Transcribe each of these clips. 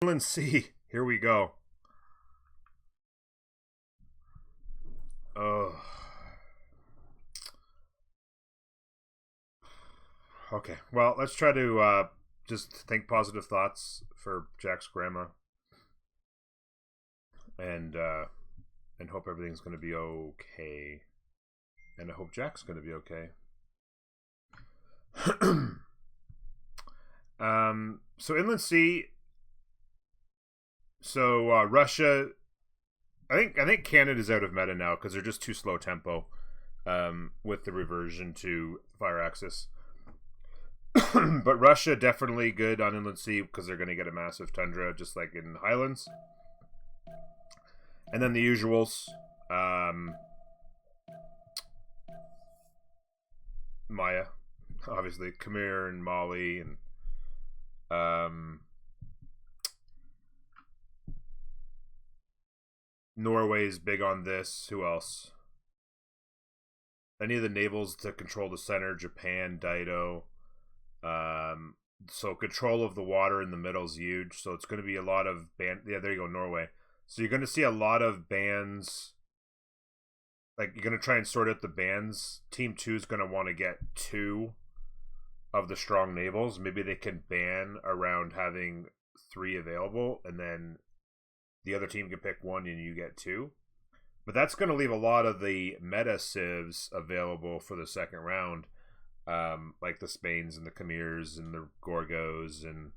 Inland Sea. Here we go. Oh. Okay. Well, let's try to just think positive thoughts for Jack's grandma, and hope everything's going to be okay. And I hope Jack's going to be okay. So Inland Sea. So Russia. I think Canada's out of meta now because they're just too slow tempo. With the reversion to fire axis. But Russia definitely good on Inland Sea because they're going to get a massive tundra just like in Highlands. And then the usuals. Maya, obviously. Khmer and Mali and Norway's big on this. Who else? Any of the navals to control the center. Japan, Dido. So control of the water in the middle is huge. So it's going to be a lot of band. Yeah, there you go, Norway. So you're going to see a lot of bands. Like you're going to try and sort out the bands. Team 2 is going to want to get 2 of the strong navals. Maybe they can ban around having 3 available, and then the other team can pick 1 and you get 2. But that's going to leave a lot of the meta civs available for the second round. Like the Spains and the Khmers and the Gorgos and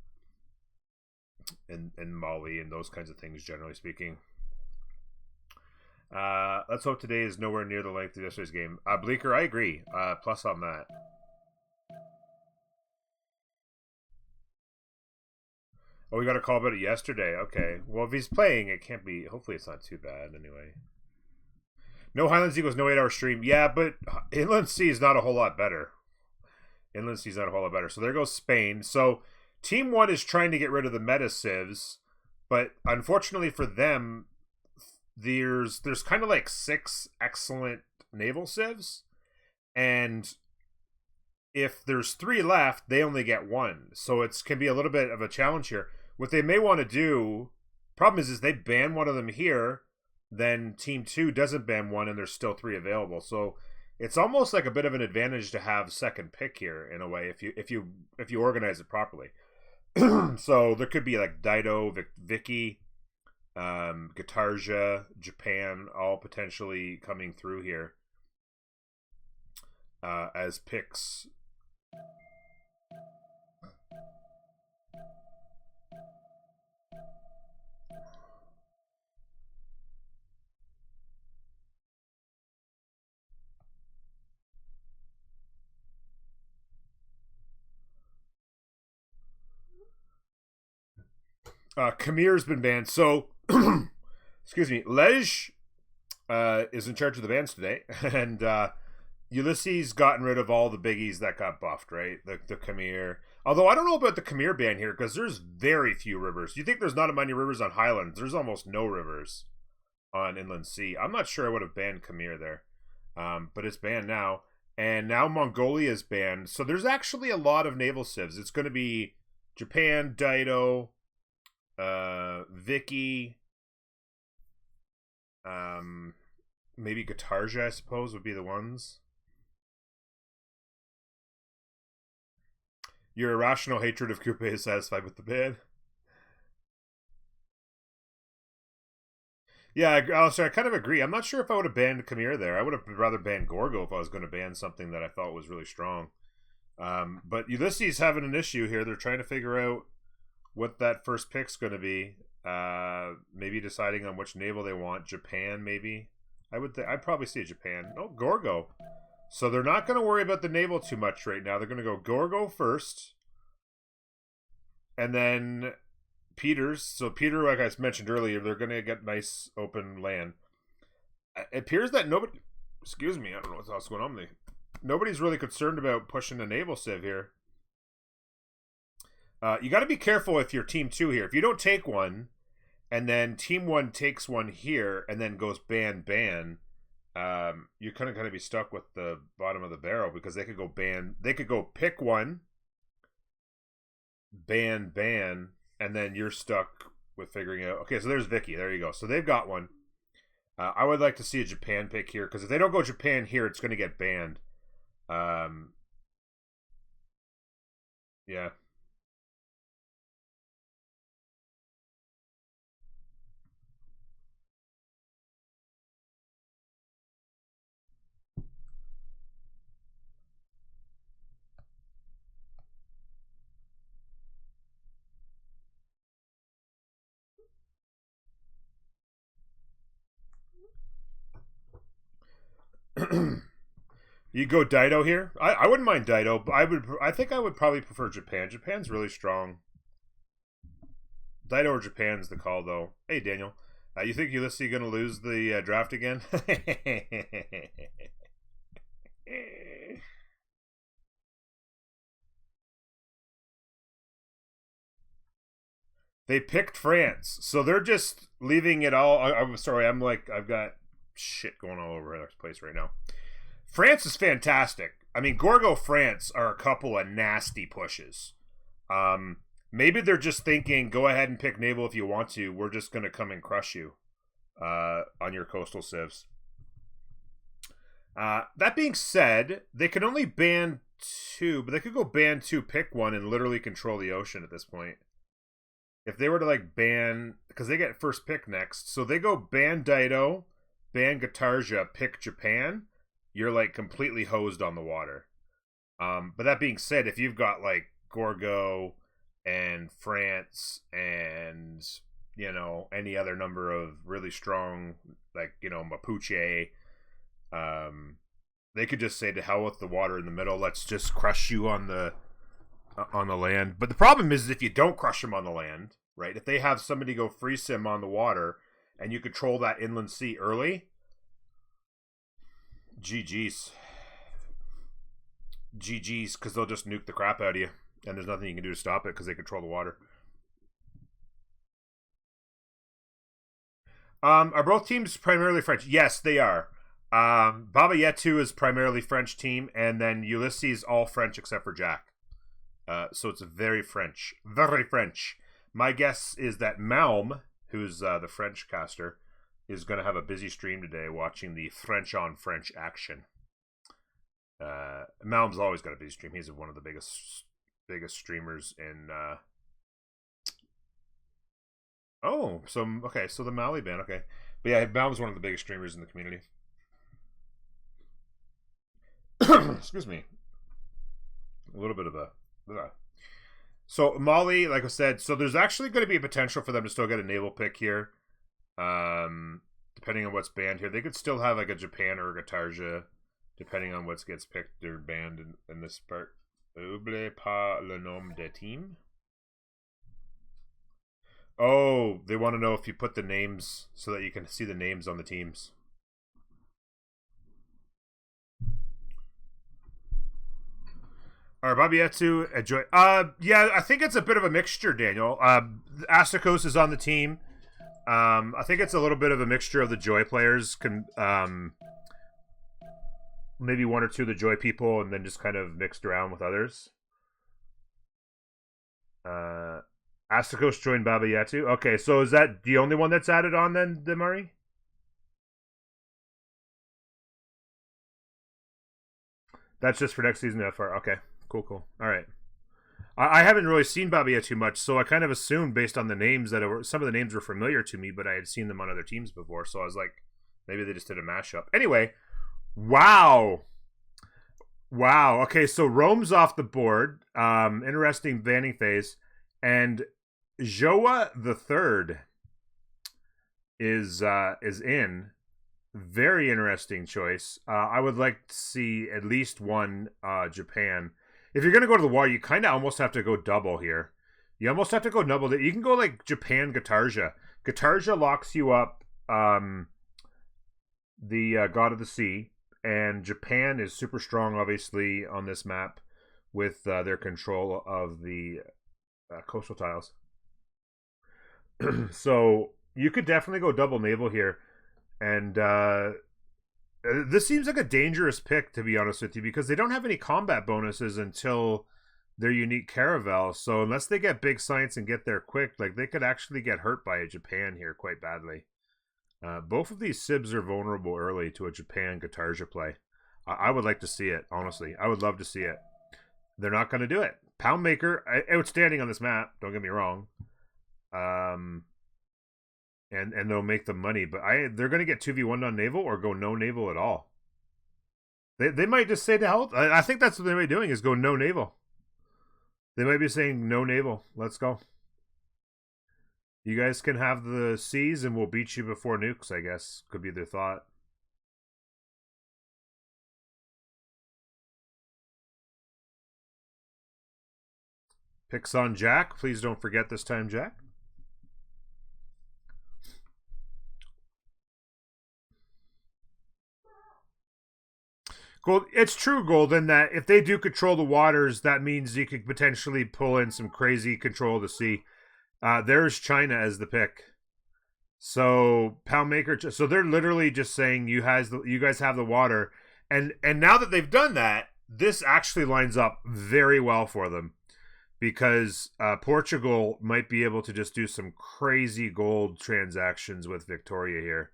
Mali and those kinds of things, generally speaking. Let's hope today is nowhere near the length of yesterday's game. Bleaker, I agree. Plus on that. Oh, we got a call about it yesterday. Okay. Well, if he's playing, it can't be... Hopefully it's not too bad anyway. No Highlands equals no 8-hour stream. Yeah, but Inland Sea is not a whole lot better. Inland Sea is not a whole lot better. So there goes Spain. So Team 1 is trying to get rid of the meta civs, but unfortunately for them, there's kind of like 6 excellent naval civs, and if there's 3 left, they only get 1. So it can be a little bit of a challenge here. What they may want to do, problem is they ban one of them here, then Team 2 doesn't ban one, and there's still 3 available. So it's almost like a bit of an advantage to have second pick here in a way if you organize it properly. So there could be like Dido, Vicky, Guitarja, Japan, all potentially coming through here as picks. Khmer's been banned. So, excuse me, Lej is in charge of the bans today, and Ulysses gotten rid of all the biggies that got buffed, right? The Khmer. Although I don't know about the Khmer ban here because there's very few rivers. You think there's not many rivers on Highlands? There's almost no rivers on Inland Sea. I'm not sure I would have banned Khmer there, but it's banned now. And now Mongolia is banned. So there's actually a lot of naval civs. It's going to be Japan, Dido, Vicky, maybe Guitarja, I suppose, would be the ones. Your irrational hatred of Coupe is satisfied with the ban. Yeah, Alistair, I kind of agree. I'm not sure if I would have banned Khmer there. I would have rather banned Gorgo if I was going to ban something that I thought was really strong. But Ulysses having an issue here. They're trying to figure out what that first pick's going to be. Maybe deciding on which naval they want. Japan, maybe. I'd probably say Japan. No, Gorgo. So they're not going to worry about the naval too much right now. They're going to go Gorgo first. And then Peters. So Peter, like I mentioned earlier, they're going to get nice open land. It appears that nobody... Excuse me, I don't know what else going on with me. Nobody's really concerned about pushing a naval civ here. You got to be careful if you're Team 2 here. If you don't take one, and then Team 1 takes one here, and then goes ban, you're kind of going to be stuck with the bottom of the barrel because they could go ban. They could go pick one, ban, and then you're stuck with figuring out. Okay, so there's Vicky. There you go. So they've got one. I would like to see a Japan pick here, because if they don't go Japan here, it's going to get banned. Yeah. You go Daido here. I wouldn't mind Daido, but I think I would probably prefer Japan. Japan's really strong. Daido or Japan's the call, though. Hey, Daniel, you think Ulysse gonna lose the draft again? They picked France, so they're just leaving it all. I'm sorry, I've got shit going all over the place right now. France is fantastic. I mean, Gorgo France are a couple of nasty pushes. Maybe they're just thinking, go ahead and pick Naval if you want to. We're just going to come and crush you on your coastal civs. That being said, they can only ban 2, but they could go ban 2, pick 1, and literally control the ocean at this point. If they were to like ban, because they get first pick next, so they go ban Daido, ban Gatarja, pick Japan, you're like completely hosed on the water. But that being said, if you've got like Gorgo and France and, you know, any other number of really strong, like, you know, Mapuche, they could just say to hell with the water in the middle, let's just crush you on the land. But the problem is if you don't crush them on the land, right? If they have somebody go free sim on the water and you control that inland sea early, GG's, because they'll just nuke the crap out of you, and there's nothing you can do to stop it because they control the water. Are both teams primarily French? Yes, they are. BabaYetu is primarily French team, and then Ulysse all French except for Jack. So it's very French. Very French. My guess is that Malm, who's the French caster, is going to have a busy stream today watching the French on French action. Malm's always got a busy stream. He's one of the biggest streamers in... Oh, so the Mali band, okay. But yeah, Malm's one of the biggest streamers in the community. Excuse me. A little bit of a... So Mali, like I said, so there's actually going to be a potential for them to still get a naval pick here. Depending on what's banned here. They could still have like a Japan or a Gatarja, depending on what gets picked or banned in this part. Oubliez pas le nom de team. Oh, they want to know if you put the names so that you can see the names on the teams. Alright, BabaYetu, enjoy. Yeah, I think it's a bit of a mixture, Daniel. Astakos is on the team. I think it's a little bit of a mixture of the Joy players. Maybe 1 or 2 of the Joy people, and then just kind of mixed around with others. Astakos joined BabaYetu. Okay, so is that the only one that's added on then, Demari? That's just for next season FR. Okay, cool. All right. I haven't really seen BabaYetu much, so I kind of assumed based on the names that some of the names were familiar to me, but I had seen them on other teams before, so I was like, maybe they just did a mashup. Anyway, wow. Okay, so Rome's off the board. Interesting banning phase, and Joa the Third is in. Very interesting choice. I would like to see at least one Japan. If you're going to go to the water, you kind of almost have to go double here. You almost have to go double. You can go like Japan Gatarja. Gatarja locks you up the God of the Sea. And Japan is super strong, obviously, on this map with their control of the coastal tiles. So you could definitely go double naval here. And this seems like a dangerous pick, to be honest with you, because they don't have any combat bonuses until their unique caravel. So unless they get big science and get there quick, like they could actually get hurt by a Japan here quite badly. Both of these Sibs are vulnerable early to a Japan Guitarja play. I would like to see it, honestly. I would love to see it. They're not going to do it. Poundmaker, outstanding on this map. Don't get me wrong. And they'll make the money, but they're going to get 2v1 on Naval or go no Naval at all. They might just say to hell. I think that's what they might be doing is go no Naval. They might be saying no Naval. Let's go. You guys can have the C's and we'll beat you before nukes, I guess. Could be their thought. Picks on Jack. Please don't forget this time, Jack. Gold, it's true, Golden, that if they do control the waters, that means you could potentially pull in some crazy control of the sea. There's China as the pick. So Poundmaker, so they're literally just saying you guys have the water, and now that they've done that, this actually lines up very well for them, because Portugal might be able to just do some crazy gold transactions with Victoria here.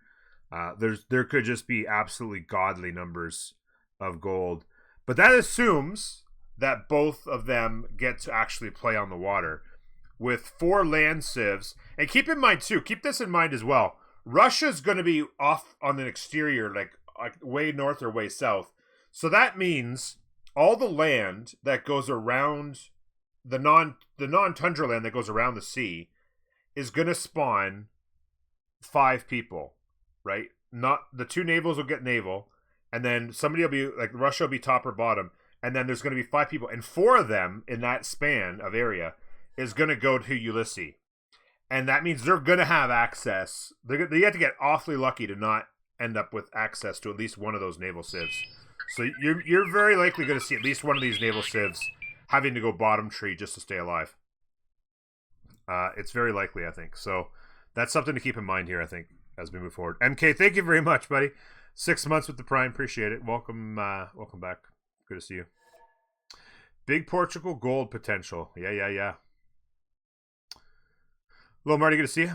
There could just be absolutely godly numbers of gold, but that assumes that both of them get to actually play on the water with 4 land civs. And keep in mind too, keep this in mind as well, Russia's going to be off on an exterior, like way north or way south, so that means all the land that goes around the non-tundra land that goes around the sea is going to spawn 5 people, right? Not the 2 navals will get naval, and then somebody will be like Russia will be top or bottom, and then there's going to be 5 people, and 4 of them in that span of area is going to go to Ulysse, and that means they're going to have access. They have to get awfully lucky to not end up with access to at least one of those naval civs. So you're very likely going to see at least one of these naval civs having to go bottom tree just to stay alive. It's very likely, I think. So that's something to keep in mind here, I think, as we move forward. MK, thank you very much, buddy. 6 months with the Prime, appreciate it. Welcome back. Good to see you. Big Portugal gold potential. Yeah. Hello, Marty. Good to see you.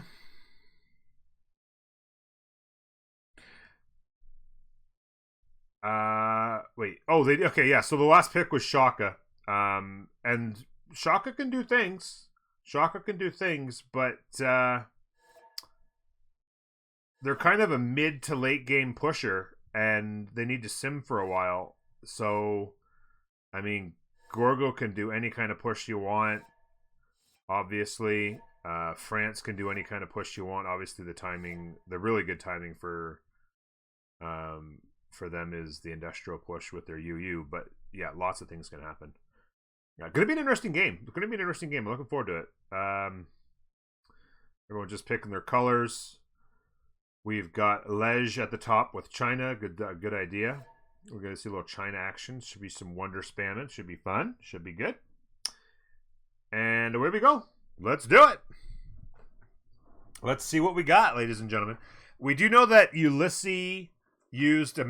Wait. Oh, okay. Yeah. So the last pick was Shaka. And Shaka can do things. But they're kind of a mid to late game pusher, and they need to sim for a while. So, I mean, Gorgo can do any kind of push you want. Obviously, France can do any kind of push you want. Obviously, the really good timing for them is the industrial push with their UU. But yeah, lots of things can happen. Yeah, going to be an interesting game. I'm looking forward to it. Everyone just picking their colors. We've got Lej at the top with China. Good idea. We're going to see a little China action. Should be some wonder spamming. Should be fun. Should be good. And away we go. Let's do it. Let's see what we got, ladies and gentlemen. We do know that Ulysse used a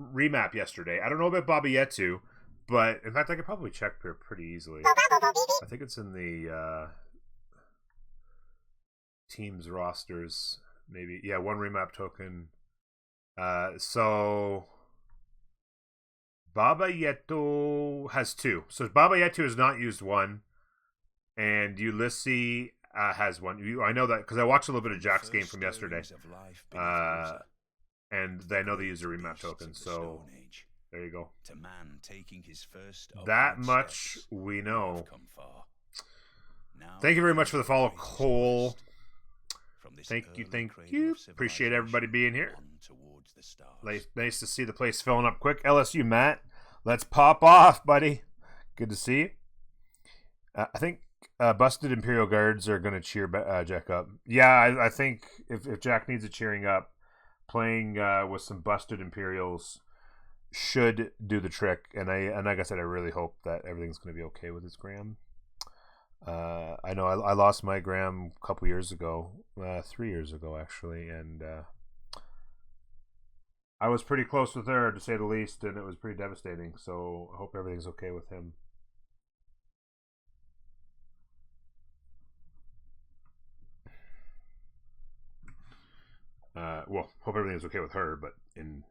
remap yesterday. I don't know about BabaYetu, but in fact, I could probably check here pretty easily. I think it's in the teams rosters. Maybe, yeah, 1 remap token. So BabaYetu has 2. So BabaYetu has not used 1, and Ulysse has 1. I know that because I watched a little bit of Jack's game from yesterday, and I know they use a remap token. So there you go. That much we know. Thank you very much for the follow, Cole. Thank you. Appreciate everybody being here. Nice to see the place filling up quick. LSU, Matt. Let's pop off, buddy. Good to see you. I think busted Imperial Guards are going to cheer Jack up. Yeah, I think if Jack needs a cheering up, playing with some busted Imperials should do the trick. And like I said, I really hope that everything's going to be okay with his Graham. I know I lost my Graham a couple years ago, 3 years ago actually, and I was pretty close with her, to say the least, and it was pretty devastating. So I hope everything's okay with him. Well, hope everything's okay with her, but in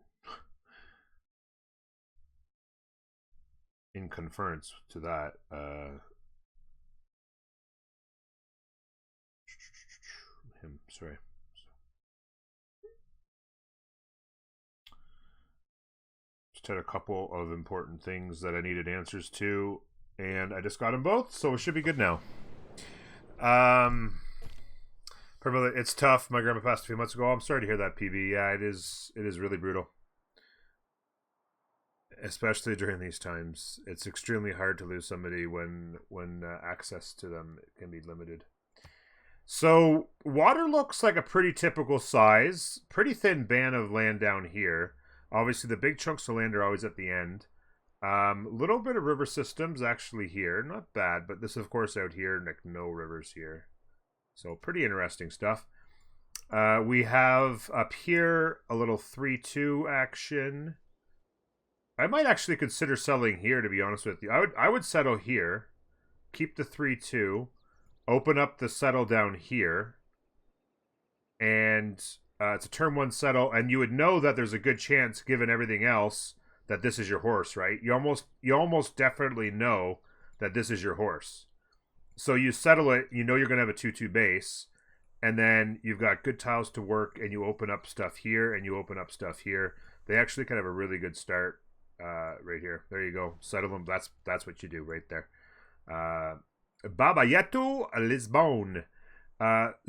conference to that, sorry. Just had a couple of important things that I needed answers to, and I just got them both, so it should be good now. It's tough. My grandma passed a few months ago. I'm sorry to hear that, PB. Yeah, it is really brutal. Especially during these times. It's extremely hard to lose somebody when access to them can be limited. So, water looks like a pretty typical size. Pretty thin band of land down here. Obviously, the big chunks of land are always at the end. Little bit of river systems actually here. Not bad, but this, of course, out here, like no rivers here. So, pretty interesting stuff. We have up here a little 3-2 action. I might actually consider selling here, to be honest with you. I would settle here. Keep the 3-2. Open up the settle down here. And it's a turn 1 settle. And you would know that there's a good chance, given everything else, that this is your horse, right? You almost definitely know that this is your horse. So you settle it, you know you're going to have a 2-2 base, and then you've got good tiles to work, and you open up stuff here, and you open up stuff here. They actually kind of have a really good start right here. There you go. Settle them. That's what you do right there. BabaYetu, Lisbon.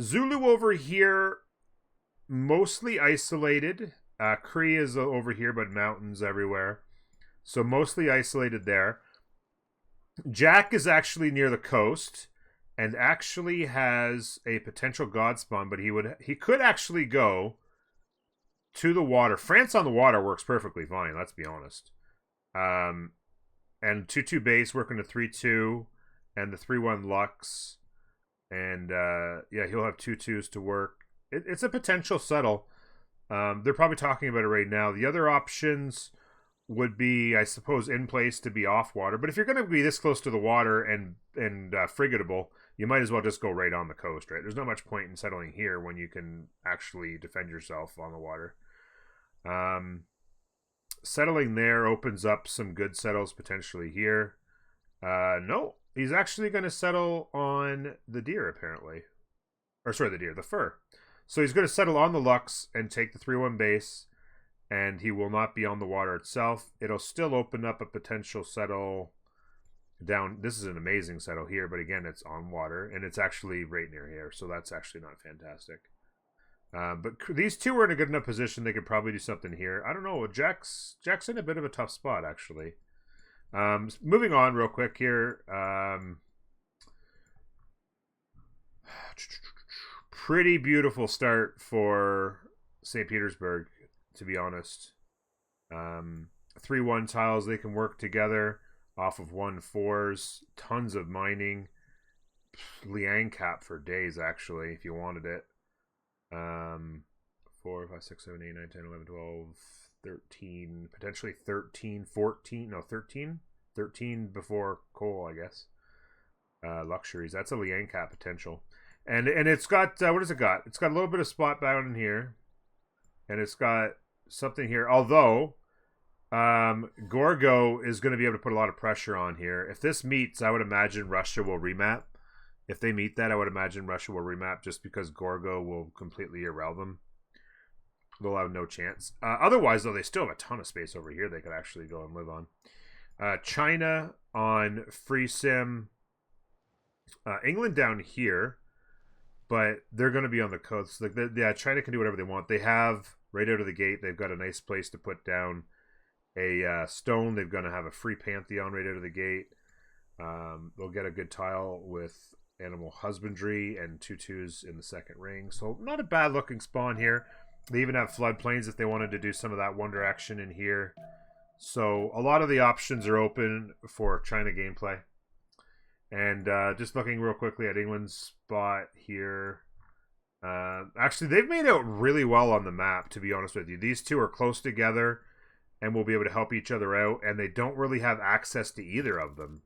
Zulu over here, mostly isolated. Cree is over here, but mountains everywhere. So mostly isolated there. Jack is actually near the coast and actually has a potential god spawn, but he could actually go to the water. France on the water works perfectly fine, let's be honest. And 2-2 base working to 3-2 and the 3-1 Lux. And yeah, he'll have 2-2s to work. It's a potential settle. They're probably talking about it right now. The other options would be, I suppose, in place to be off water. But if you're going to be this close to the water and frigatable, you might as well just go right on the coast, right? There's not much point in settling here when you can actually defend yourself on the water. Settling there opens up some good settles potentially here. No, he's actually going to settle on the deer, apparently. Or sorry, the fur. So he's going to settle on the Lux and take the 3-1 base, and he will not be on the water itself. It'll still open up a potential settle down. This is an amazing settle here, but again, it's on water, and it's actually right near here, so that's actually not fantastic. But these two are in a good enough position. They could probably do something here. I don't know. Jack's in a bit of a tough spot, actually. Moving on real quick here. Pretty beautiful start for St. Petersburg, to be honest. 3-1 tiles, they can work together off of 1-4s. Tons of mining. Liang cap for days, actually, if you wanted it. 4, 5, 6, 7, 8, 9, 10, 11, 12, 13, potentially 13, 14, no, 13? 13 before coal, I guess. Luxuries. That's a Liang cap potential. And it's got, what has it got? It's got a little bit of spot down in here. And it's got something here. Although, Gorgo is going to be able to put a lot of pressure on here. If this meets, I would imagine Russia will remap. If they meet that, I would imagine Russia will remap just because Gorgo will completely erel them. They'll have no chance. Otherwise, though, they still have a ton of space over here they could actually go and live on. China on free sim. England down here. But they're going to be on the coast. Like, yeah, China can do whatever they want. They have, right out of the gate, they've got a nice place to put down a stone. They're going to have a free pantheon right out of the gate. They'll get a good tile with animal husbandry and 2-2s in the second ring. So not a bad looking spawn here. They even have floodplains if they wanted to do some of that wonder action in here. So a lot of the options are open for China gameplay. And just looking real quickly at England's spot here. Actually, they've made out really well on the map, to be honest with you. These two are close together and will be able to help each other out. And they don't really have access to either of them.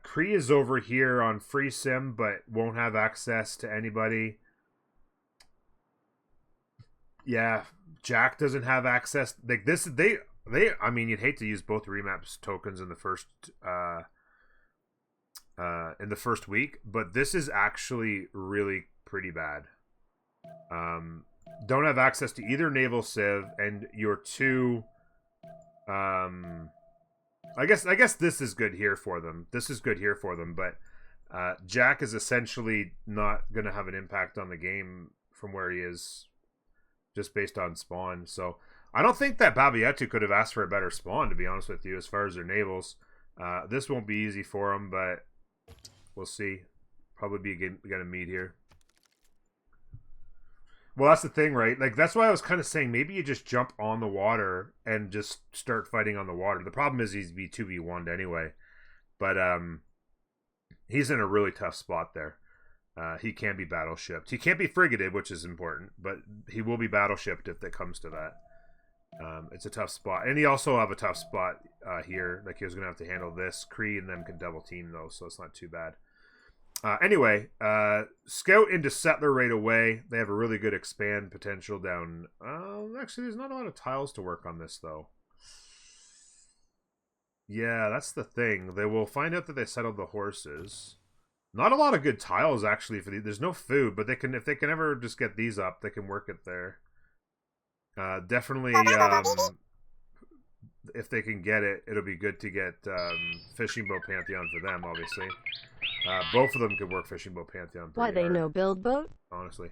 Cree is over here on free sim, but won't have access to anybody. Yeah, Jack doesn't have access. Like this, they. I mean, you'd hate to use both remaps tokens in the first week, but this is actually really pretty bad. Don't have access to either naval civ, and your two. I guess this is good here for them. But Jack is essentially not going to have an impact on the game from where he is, just based on spawn. So I don't think that BabaYetu could have asked for a better spawn, to be honest with you, as far as their navals. This won't be easy for him, but we'll see. Probably be gonna meet here. Well, that's the thing, right? Like, that's why I was kind of saying maybe you just jump on the water and just start fighting on the water. The problem is he's V2v1'd anyway. But he's in a really tough spot there. He can be battleshipped. He can't be frigated, which is important, but he will be battleshipped if it comes to that. It's a tough spot. And he also have a tough spot here. Like, he was going to have to handle this. Kree and them can double team, though, so it's not too bad. Anyway, scout into settler right away. They have a really good expand potential down. Actually, there's not a lot of tiles to work on this, though. Yeah, that's the thing. They will find out that they settled the horses. Not a lot of good tiles, actually. There's no food, but if they can ever just get these up, they can work it there. Definitely, if they can get it, it'll be good to get Fishing Boat Pantheon for them, obviously. Both of them could work Fishing Boat Pantheon. Why they no build boat? Honestly.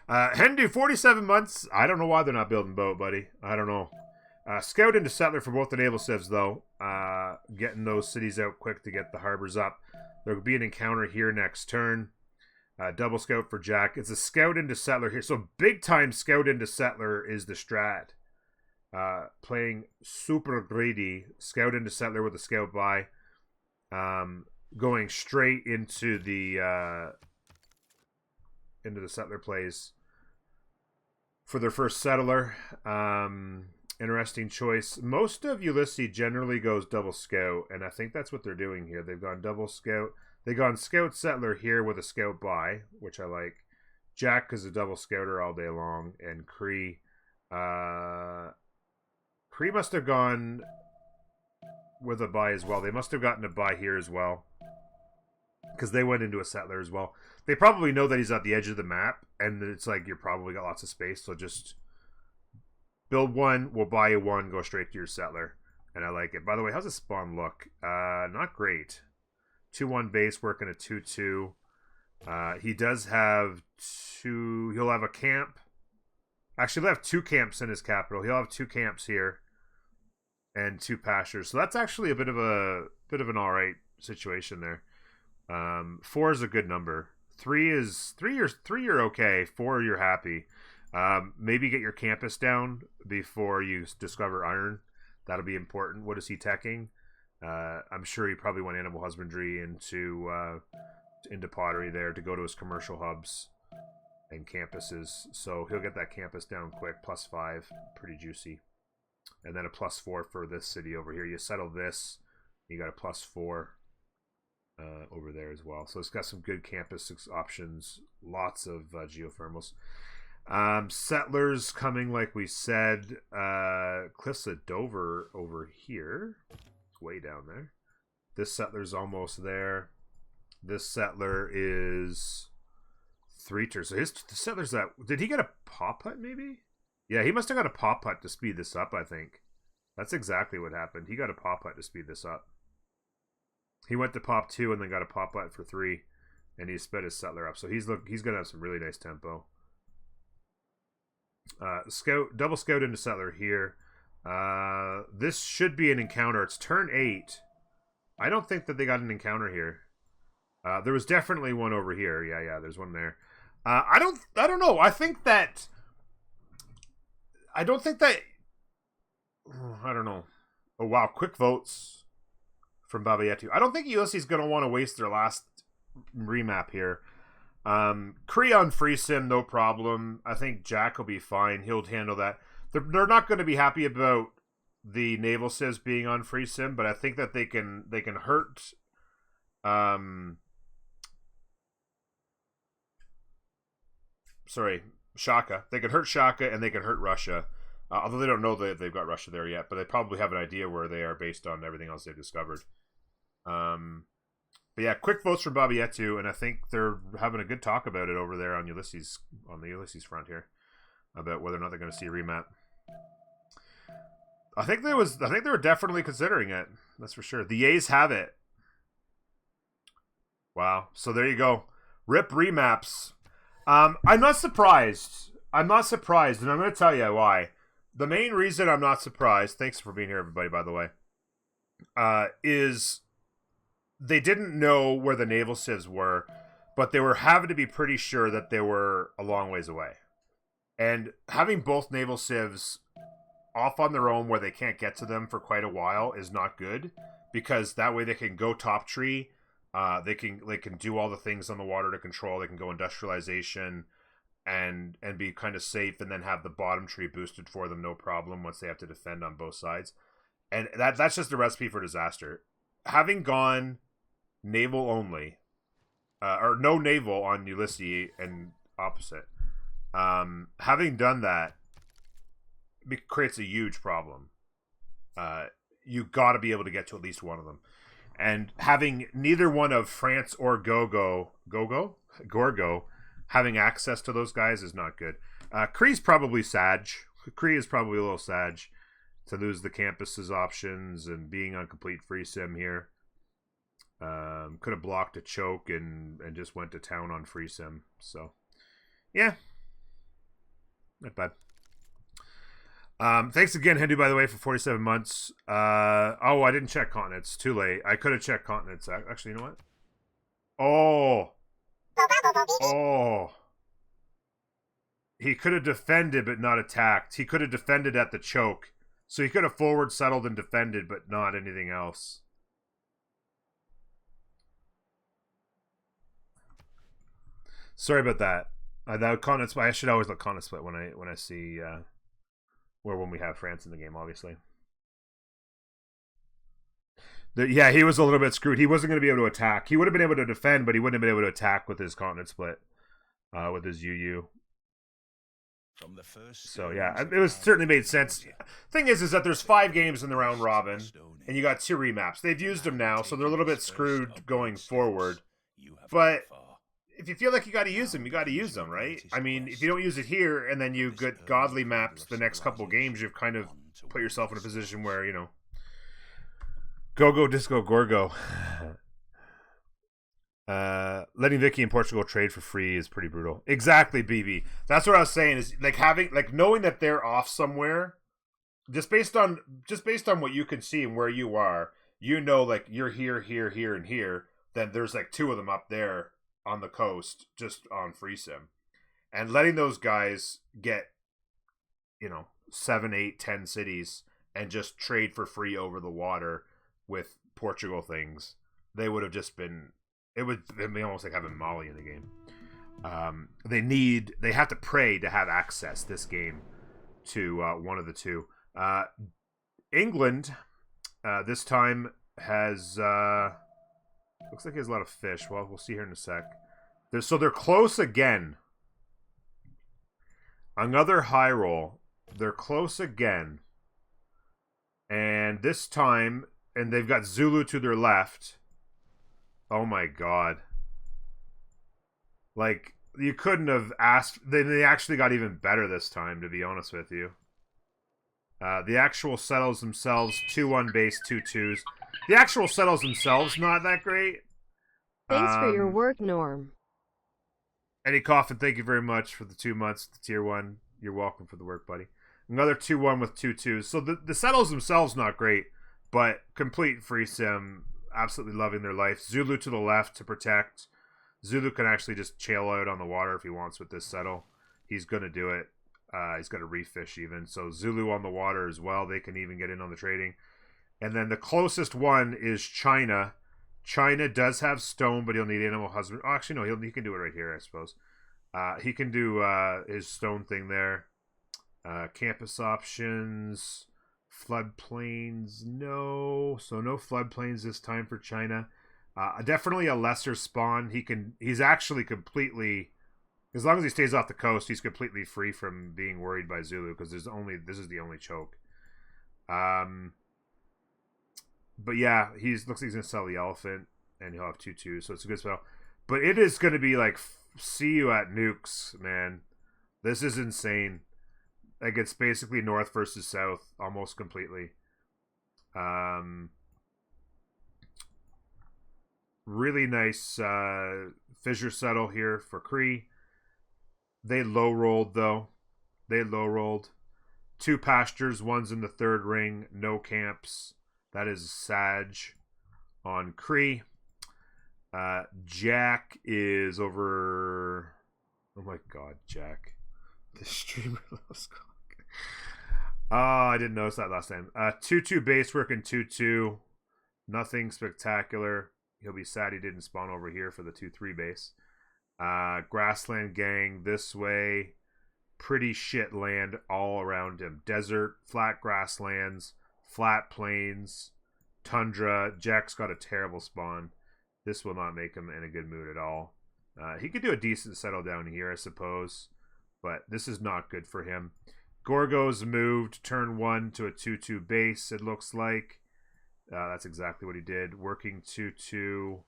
Hendu, 47 months. I don't know why they're not building boat, buddy. I don't know. Scout into settler for both the naval civs, though. Getting those cities out quick to get the harbors up. There will be an encounter here next turn. Double scout for Jack. It's a scout into settler here. So big time scout into settler is the strat. Playing super greedy. Scout into settler with a scout by. Going straight into the settler plays for their first settler. Interesting choice. Most of Ulysse generally goes double scout, and I think that's what they're doing here. They've gone double scout. They've gone scout settler here with a scout by, which I like. Jack is a double scouter all day long, and Kree. Kree must have gone with a buy as well. They must have gotten a buy here as well, because they went into a settler as well. They probably know that he's at the edge of the map, and it's like, you're probably got lots of space, so just build one, we'll buy you one, go straight to your settler. And I like it. By the way, how's the spawn look? Not great. 2-1 base, working a 2-2. He does have he'll have a camp. Actually, he'll have 2 camps in his capital. He'll have 2 camps here and 2 pastures. So that's actually a bit of an alright situation there. 4 is a good number. 3 you're okay. 4 you're happy. Maybe get your campus down before you discover iron. That'll be important. What is he teching? I'm sure he probably went animal husbandry into pottery there to go to his commercial hubs and campuses. So he'll get that campus down quick. +5, pretty juicy. And then a +4 for this city over here. You settle this, you got a +4 over there as well. So it's got some good campus options. Lots of geothermals. Settlers coming, like we said. Cliffs of Dover over here. It's way down there. This settler's almost there. This settler is 3 turns. So the settler's that. Did he get a pop hut maybe? Yeah, he must have got a pop hut to speed this up, I think. That's exactly what happened. He got a pop hut to speed this up. He went to pop 2 and then got a pop hut for 3. And he sped his settler up. So he's going to have some really nice tempo. Double scout into settler here. This should be an encounter. It's turn 8. I don't think that they got an encounter here. There was definitely one over here. Yeah, there's one there. I don't know. I don't know. Oh wow, quick votes from BabaYetu. I don't think Ulysse is going to want to waste their last remap here. Kree on free sim, no problem. I think Jack will be fine. He'll handle that. They're not going to be happy about the naval civs being on free sim, but I think that they can hurt. Sorry, Shaka. They could hurt Shaka and they could hurt Russia. Although they don't know that they've got Russia there yet, but they probably have an idea where they are based on everything else they've discovered. But yeah, quick votes for BabaYetu, and I think they're having a good talk about it over there on Ulysses, on the Ulysses front here, about whether or not they're going to see a remap. I think they were definitely considering it. That's for sure. The A's have it. Wow. So there you go. Rip remaps. I'm not surprised. And I'm going to tell you why. The main reason I'm not surprised, thanks for being here, everybody, by the way, is they didn't know where the naval civs were, but they were having to be pretty sure that they were a long ways away. And having both naval civs off on their own where they can't get to them for quite a while is not good, because that way they can go top tree, they can do all the things on the water to control, they can go industrialization, and be kind of safe, and then have the bottom tree boosted for them, no problem, once they have to defend on both sides. And that's just a recipe for disaster. Having gone naval only, or no naval on Ulysse and opposite, having done that, it creates a huge problem. You got to be able to get to at least one of them. And having neither one of France or Gorgo having access to those guys is not good. Kree's probably Sag. Kree is probably a little Sag to lose the campuses options and being on complete free sim here. Could have blocked a choke and just went to town on free sim. So, yeah. Not bad. Thanks again, Hendu, by the way, for 47 months. Oh, I didn't check continents. Too late. I could have checked continents. Actually, you know what? Oh. He could have defended but not attacked. He could have defended at the choke. So he could have forward settled and defended but not anything else. Sorry about that. That continent split. I should always look continent split when I see when we have France in the game, obviously. Yeah, he was a little bit screwed. He wasn't going to be able to attack. He would have been able to defend, but he wouldn't have been able to attack with his continent split, with his UU. From the first so yeah, it was certainly made sense. Thing is that there's 5 games in the round robin, and you got 2 remaps. They've used them now, so they're a little bit screwed going forward. But if you feel like you got to use them, you got to use them, right? I mean, if you don't use it here, and then you get godly maps the next couple games, you've kind of put yourself in a position where, you know, go disco gorgo. Letting Vicky in Portugal trade for free is pretty brutal. Exactly, BB. That's what I was saying. Is like knowing that they're off somewhere, just based on what you can see and where you are. You know, like you're here, and here. Then there's like 2 of them up there on the coast, just on free sim, and letting those guys get, you know, 7, 8, 10 cities and just trade for free over the water with Portugal things. They would have just been. It would be almost like having Mali in the game. They have to pray to have access this game to one of the 2. England this time has looks like he has a lot of fish. Well, we'll see here in a sec. So they're close again. Another high roll. They're close again, and this time, and they've got Zulu to their left. Oh my god. Like, you couldn't have asked. They actually got even better this time, to be honest with you. The actual settles themselves, 2-1 base, 2-2s. The actual settles themselves, not that great. Thanks for your work, Norm. Eddie Coffin, thank you very much for the 2 months, the tier 1. You're welcome for the work, buddy. Another 2-1 with 2-2s. So the settles themselves, not great, but complete free sim. Absolutely loving their life. Zulu to the left to protect. Zulu can actually just chill out on the water if he wants with this settle. He's going to do it. He's got to refish even. So Zulu on the water as well. They can even get in on the trading. And then the closest one is China. China does have stone, but he'll need animal husband. Oh, actually, no, he can do it right here, I suppose. He can do his stone thing there. Campus options. Floodplains, no. So no floodplains this time for China. Definitely a lesser spawn. He's actually completely As long as he stays off the coast, he's completely free from being worried by Zulu because this is the only choke. But yeah, looks like he's gonna sell the elephant, and he'll have 2/2, so it's a good spell. But it is gonna be like, see you at nukes, man. This is insane. Like, it's basically north versus south almost completely. Really nice fissure settle here for Kree. They low rolled though. They low rolled. 2 pastures, one's in the 3rd ring, no camps. That is Sag on Kree. Jack is over. Oh my god, Jack. The streamer loves cock. Oh, I didn't notice that last time. 2/2 base work and 2/2. Nothing spectacular. He'll be sad he didn't spawn over here for the 2/3 base. Grassland gang this way. Pretty shit land all around him. Desert, flat grasslands, flat plains, tundra. Jack's got a terrible spawn. This will not make him in a good mood at all. He could do a decent settle down here, I suppose, but this is not good for him. Gorgo's moved turn 1 to a 2/2 base, it looks like. That's exactly what he did. Working 2/2.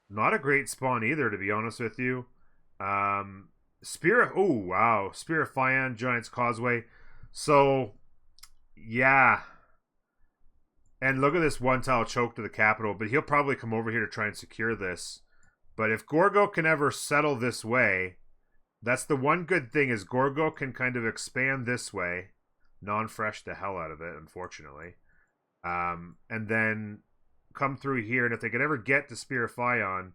Not a great spawn either, to be honest with you. Spear. Oh, wow. Spear of Fion, Giant's Causeway. So, yeah. And look at this 1-tile choke to the capital, but he'll probably come over here to try and secure this. But if Gorgo can ever settle this way, that's the one good thing, is Gorgo can kind of expand this way. Non-fresh the hell out of it, unfortunately. And then come through here, and if they could ever get to Spear of Fion,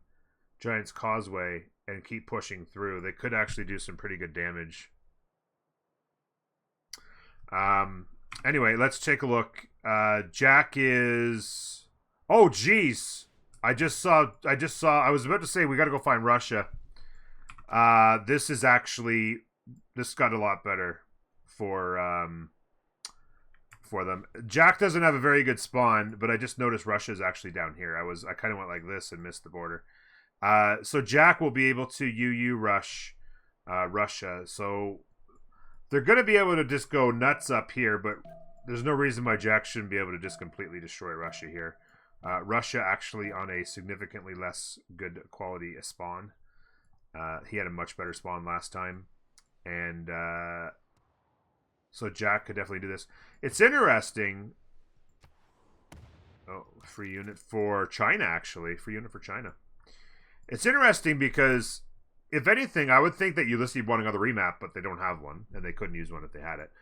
Giant's Causeway, and keep pushing through, they could actually do some pretty good damage. Anyway, let's take a look. Jack is... Oh, geez. I was about to say we got to go find Russia. This got a lot better for them. Jack doesn't have a very good spawn, but I just noticed Russia's actually down here. I kind of went like this and missed the border. So Jack will be able to UU rush Russia. So they're going to be able to just go nuts up here, but there's no reason why Jack shouldn't be able to just completely destroy Russia here. Russia actually on a significantly less good quality spawn. He had a much better spawn last time. And so Jack could definitely do this. It's interesting. Oh, free unit for China, actually. Free unit for China. It's interesting because, if anything, I would think that Ulysse would want another remap, but they don't have one, and they couldn't use one if they had it.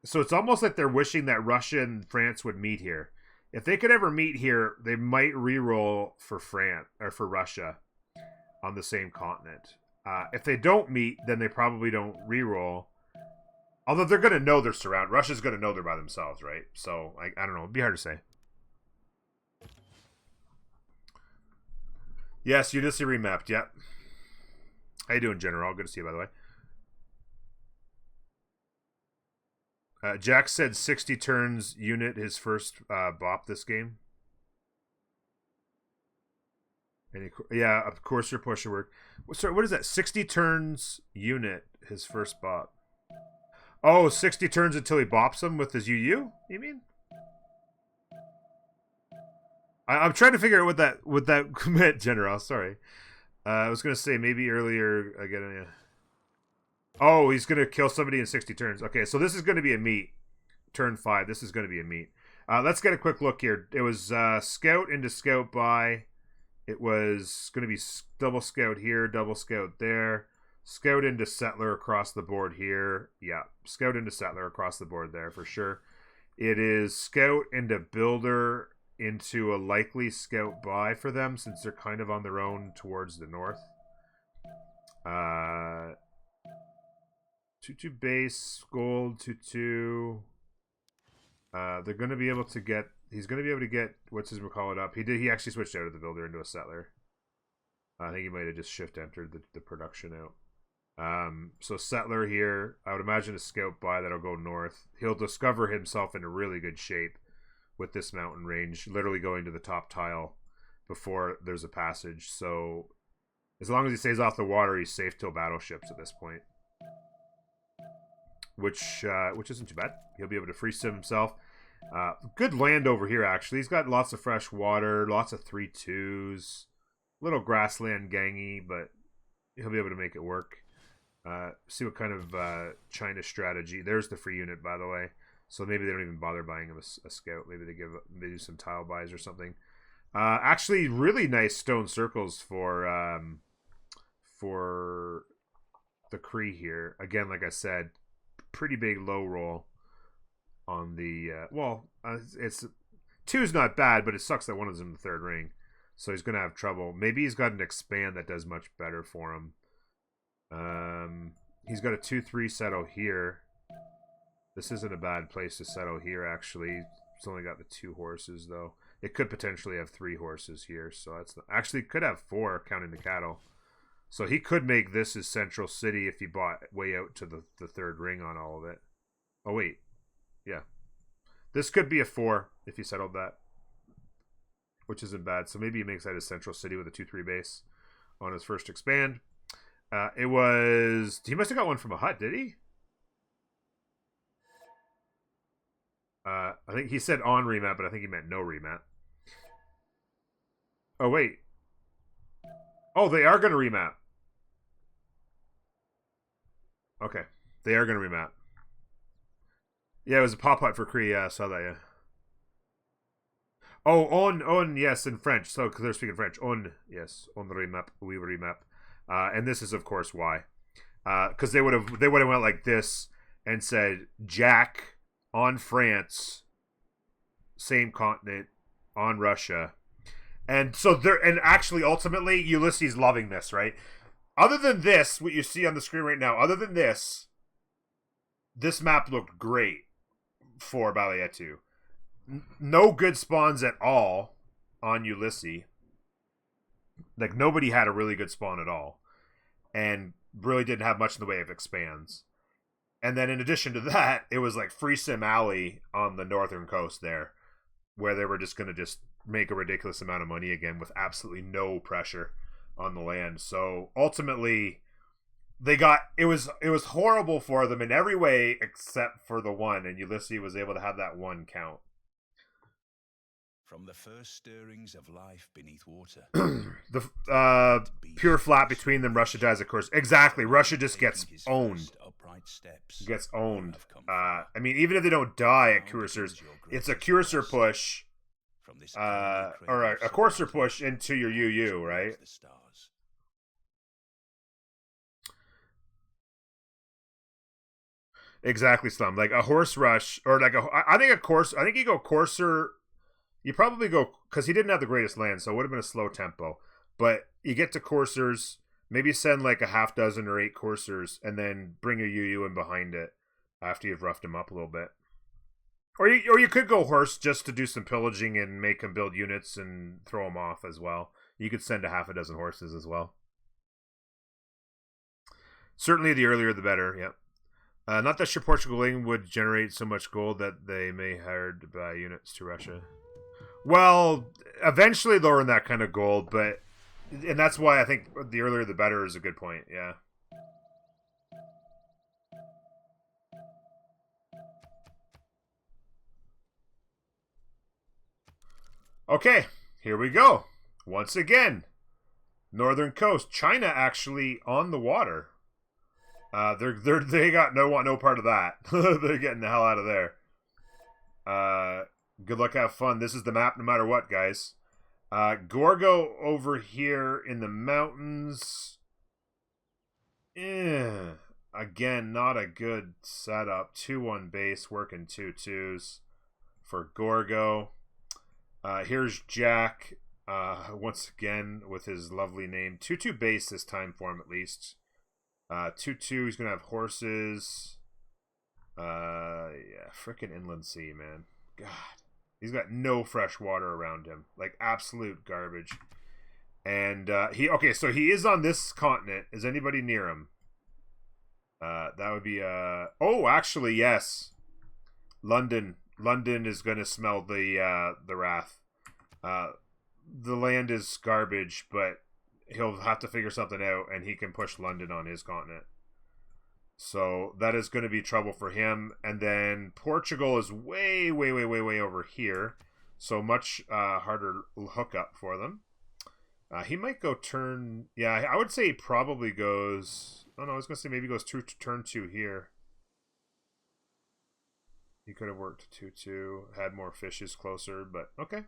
So it's almost like they're wishing that Russia and France would meet here. If they could ever meet here, they might reroll for France or for Russia on the same continent. If they don't meet, then they probably don't reroll. Although they're going to know they're surrounded. Russia's going to know they're by themselves, right? So, I don't know. It'd be hard to say. Yes, Ulysse remapped. Yep. How you doing, General? Good to see you, by the way. Jack said 60 turns unit his first bop this game. Yeah, of course your pusher work. Sorry, what is that? 60 turns unit his first bop. Oh, 60 turns until he bops him with his UU? You mean? I'm trying to figure out what that meant, General. Sorry. I was going to say maybe earlier again. Oh, he's going to kill somebody in 60 turns. Okay, so this is going to be a meet. Turn 5. This is going to be a meet. Let's get a quick look here. It was scout into scout by. It was going to be double scout here, double scout there. Scout into settler across the board here. Yeah, scout into settler across the board there for sure. It is scout into builder into a likely scout buy for them since they're kind of on their own towards the north. 2/2 base, gold, 2/2. They're going to be able to get... He's going to be able to get... What's his call it up? He actually switched out of the builder into a settler. I think he might have just shift entered the production out. So settler here. I would imagine a scout buy that'll go north. He'll discover himself in a really good shape with this mountain range, literally going to the top tile before there's a passage. So As long as he stays off the water, he's safe till battleships at this point. Which isn't too bad. He'll be able to free sim himself. Good land over here, actually. He's got lots of fresh water, lots of 3-2s. Little grassland gangy, but he'll be able to make it work. See what kind of China strategy. There's the free unit, by the way. So maybe they don't even bother buying him a scout. Maybe they do some tile buys or something. Actually, really nice stone circles for the Kree here. Again, like I said, pretty big low roll on the it's 2's not bad, but it sucks that one is in the third ring, so he's gonna have trouble. Maybe he's got an expand that does much better for him. He's got a 2-3 settle here. This isn't a bad place to settle here, actually. It's only got the 2 horses, though. It could potentially have 3 horses here, so that's not, actually it could have 4 counting the cattle. So he could make this his central city if he bought way out to the third ring on all of it. Oh wait, yeah, this could be a 4 if he settled that, which isn't bad. So maybe he makes that his central city with a 2-3 base on his first expand. He must have got one from a hut, did he? I think he said on remap, but I think he meant no remap. Oh, wait. Oh, they are going to remap. Okay. They are going to remap. Yeah, it was a pop hut for Kree. Yeah, I saw that, yeah. Oh, on, yes, in French. So, because they're speaking French. On, yes, on the remap. We will remap. And this is, of course, why. Because they would have went like this and said, Jack on France, same continent, on Russia. And so and actually, ultimately, Ulysses loving this, right? Other than this, what you see on the screen right now, other than this map looked great for BabaYetu. No good spawns at all on Ulysse. Like, nobody had a really good spawn at all. And really didn't have much in the way of expands. And then in addition to that, it was like Free Sim Alley on the northern coast there, where they were just going to just make a ridiculous amount of money again with absolutely no pressure on the land. So ultimately, it was horrible for them in every way except for the one, and Ulysse was able to have that one count. From the first stirrings of life beneath water. The pure flat between them, Russia dies, of course. Exactly, Russia just gets owned. Gets owned. I mean, even if they don't die at Cursors, it's a Cursor push, or a Courser push into your UU, right? Exactly, Slum. Like a horse rush, or like I think you go Courser. You probably go, because he didn't have the greatest land, so it would have been a slow tempo. But you get to coursers, maybe send like a half dozen or 8 coursers, and then bring your UU in behind it after you've roughed him up a little bit. Or you could go horse just to do some pillaging and make him build units and throw him off as well. You could send a half a dozen horses as well. Certainly the earlier the better, yep. Not that sure Portugal would generate so much gold that they may hire to buy units to Russia. Well, eventually they'll earn that kind of gold, and that's why I think the earlier the better is a good point, yeah. Okay, here we go. Once again, northern coast, China actually on the water. They got no part of that. They're getting the hell out of there. Good luck, have fun. This is the map no matter what, guys. Gorgo over here in the mountains. Again, not a good setup. 2-1 base, working 2-2s for Gorgo. Here's Jack, once again with his lovely name. 2-2 base this time for him, at least. 2-2, he's going to have horses. Yeah, frickin' inland sea, man. God. He's got no fresh water around him. Like, absolute garbage. And, so he is on this continent. Is anybody near him? That would be, oh, actually, yes. London is going to smell the wrath. The land is garbage, but he'll have to figure something out, and he can push London on his continent. So that is going to be trouble for him. And then Portugal is way over here. So much harder hookup for them. He might go turn... Yeah, I would say he probably goes... Oh, no, I was going to say maybe goes turn 2 here. He could have worked 2-2, had more fishes closer, but okay.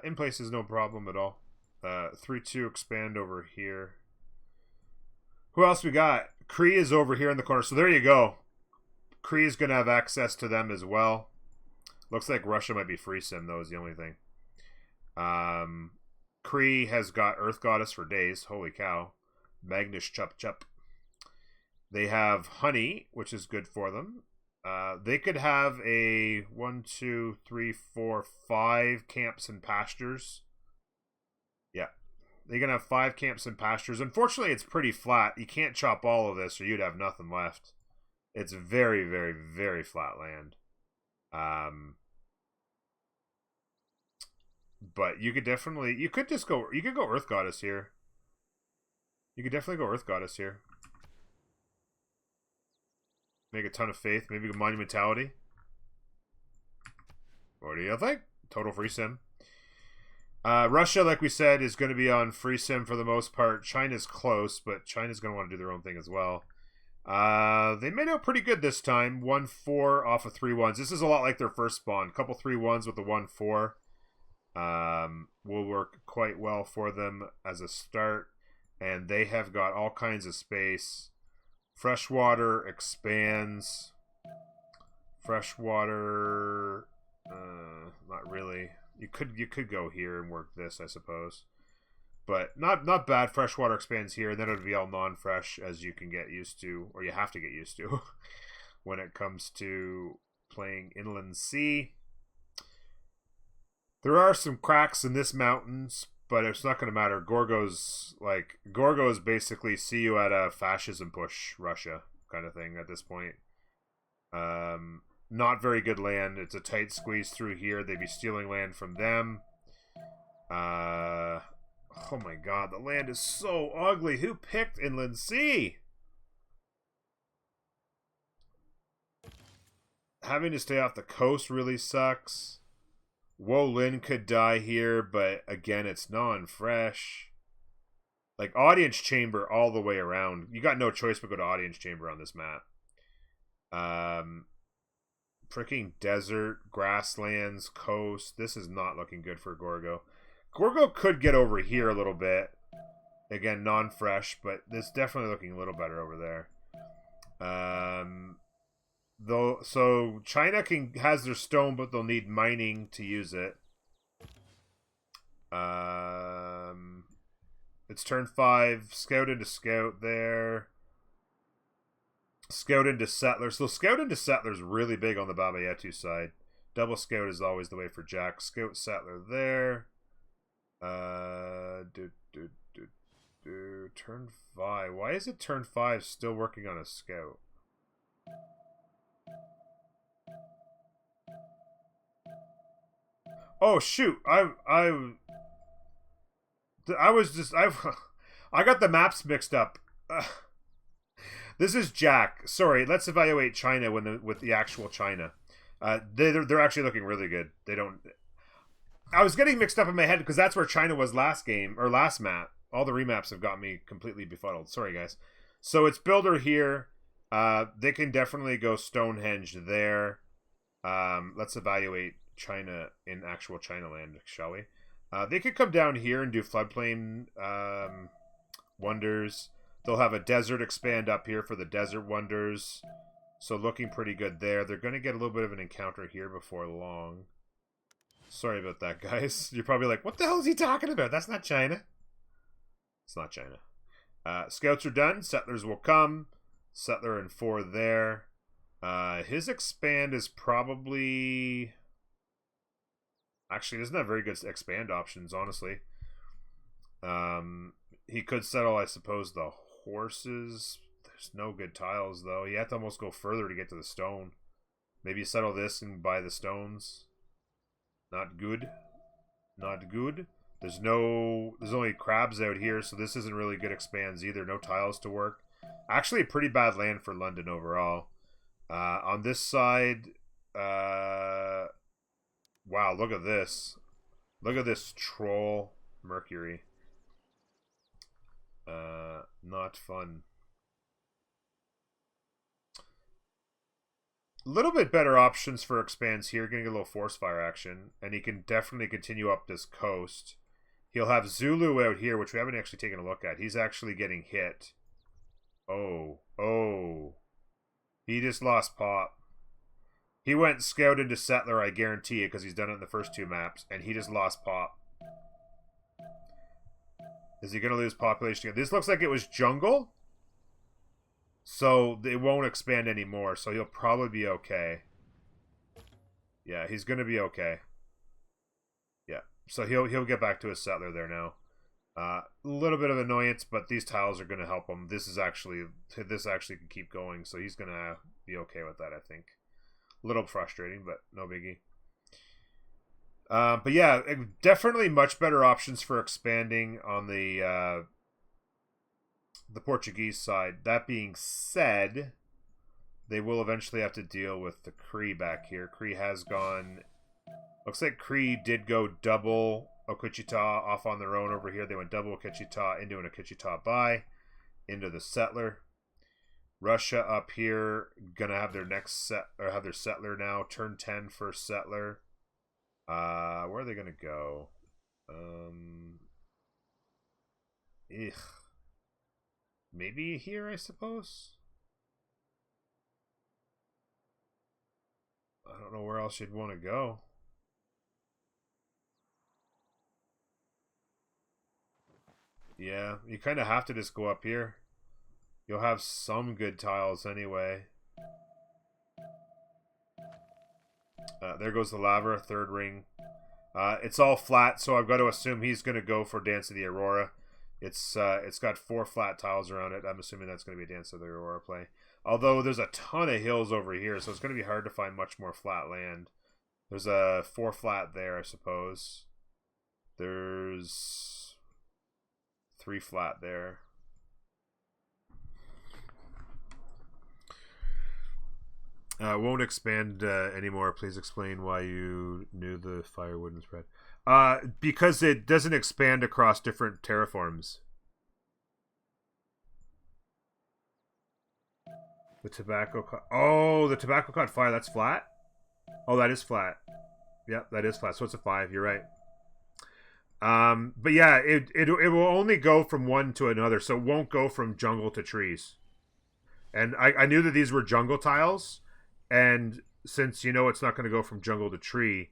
In place is no problem at all. 3-2 expand over here. Who else we got? Kree is over here in the corner. So there you go. Kree is going to have access to them as well. Looks like Russia might be free sim, though, is the only thing. Kree has got Earth Goddess for days. Holy cow. Magnus Chup Chup. They have Honey, which is good for them. They could have a 1, 2, 3, 4, 5 camps and pastures. Yeah. They're going to have 5 camps and pastures. Unfortunately, it's pretty flat. You can't chop all of this or you'd have nothing left. It's very flat land. But you could definitely... You could go Earth Goddess here. You could definitely go Earth Goddess here. Make a ton of faith. Maybe monumentality. What do you think? Total free sim. Russia, like we said, is going to be on free sim for the most part. China's close, but China's going to want to do their own thing as well. They made out pretty good this time. 1-4 off of 3 1s. This is a lot like their first spawn. Couple 3 1s with the 1-4. Will work quite well for them as a start. And they have got all kinds of space. Freshwater expands. Freshwater, not really. You could go here and work this, I suppose, but not bad. Freshwater expands here, and then it'll be all non-fresh, as you can get used to, or you have to get used to, when it comes to playing Inland Sea. There are some cracks in this mountains, but it's not going to matter. Gorgo's basically see you at a fascism push Russia kind of thing at this point. Not very good land. It's a tight squeeze through here. They'd be stealing land from them. Oh my god, the land is so ugly. Who picked Inland Sea? Having to stay off the coast really sucks. Wolin could die here, but again, it's non-fresh. Like, audience chamber all the way around. You got no choice but go to audience chamber on this map. Freaking desert, grasslands, coast. This is not looking good for Gorgo. Gorgo could get over here a little bit. Again, non-fresh, but it's definitely looking a little better over there. So China has their stone, but they'll need mining to use it. It's turn 5. Scout into scout there. Scout into settler. So scout into settler is really big on the BabaYetu side. Double scout is always the way for Jack. Scout settler there. Turn 5. Why is it turn 5 still working on a scout? Oh shoot! I got the maps mixed up. This is Jack. Sorry, let's evaluate China with the actual China. They're actually looking really good. They don't. I was getting mixed up in my head because that's where China was last game or last map. All the remaps have got me completely befuddled. Sorry, guys. So it's Builder here. They can definitely go Stonehenge there. Let's evaluate China in actual China land, shall we? They could come down here and do floodplain wonders. They'll have a desert expand up here for the desert wonders. So looking pretty good there. They're going to get a little bit of an encounter here before long. Sorry about that, guys. You're probably like, what the hell is he talking about? That's not China. It's not China. Scouts are done. Settlers will come. Settler and 4 there. His expand is probably... Actually, doesn't have very good expand options, honestly. He could settle, I suppose, the horses. There's no good tiles, though. You have to almost go further to get to the stone. Maybe settle this and buy the stones. Not good. Not good. There's only crabs out here, so this isn't really good expands either. No tiles to work. Actually, a pretty bad land for London overall. On this side, wow, look at this. Look at this troll Mercury. Not fun. A little bit better options for expands here. Getting a little force fire action, and he can definitely continue up this coast. He'll have Zulu out here, which we haven't actually taken a look at. He's actually getting hit. Oh. He just lost pop. He went scout into settler, I guarantee it, because he's done it in the first 2 maps, and he just lost pop. Is he going to lose population again? This looks like it was jungle, so it won't expand anymore, so he'll probably be okay. Yeah, he's going to be okay. Yeah, so he'll get back to his settler there now. A little bit of annoyance, but these tiles are going to help him. This actually can keep going, so he's going to be okay with that, I think. A little frustrating, but no biggie. But yeah, definitely much better options for expanding on the Portuguese side. That being said, they will eventually have to deal with the Cree back here. Cree has gone... Looks like Cree did go double Okechita off on their own over here. They went double Okechita into an Okechita buy, into the settler. Russia up here gonna have their next have their settler now. Turn 10 for settler. Where are they gonna go? Maybe here, I suppose. I don't know where else you'd want to go. Yeah, you kind of have to just go up here. You'll have some good tiles anyway. There goes the lava, 3rd ring. It's all flat, so I've got to assume he's going to go for Dance of the Aurora. It's got 4 flat tiles around it. I'm assuming that's going to be a Dance of the Aurora play. Although there's a ton of hills over here, so it's going to be hard to find much more flat land. There's a 4 flat there, I suppose. There's 3 flat there. Won't expand anymore. Please explain why you knew the fire wouldn't spread. Because it doesn't expand across different terraforms. The tobacco caught... Oh, the tobacco caught fire. That's flat? Oh, that is flat. Yep, that is flat. So it's a 5. You're right. But yeah, it will only go from one to another. So it won't go from jungle to trees. And I knew that these were jungle tiles. And since you know it's not going to go from jungle to tree,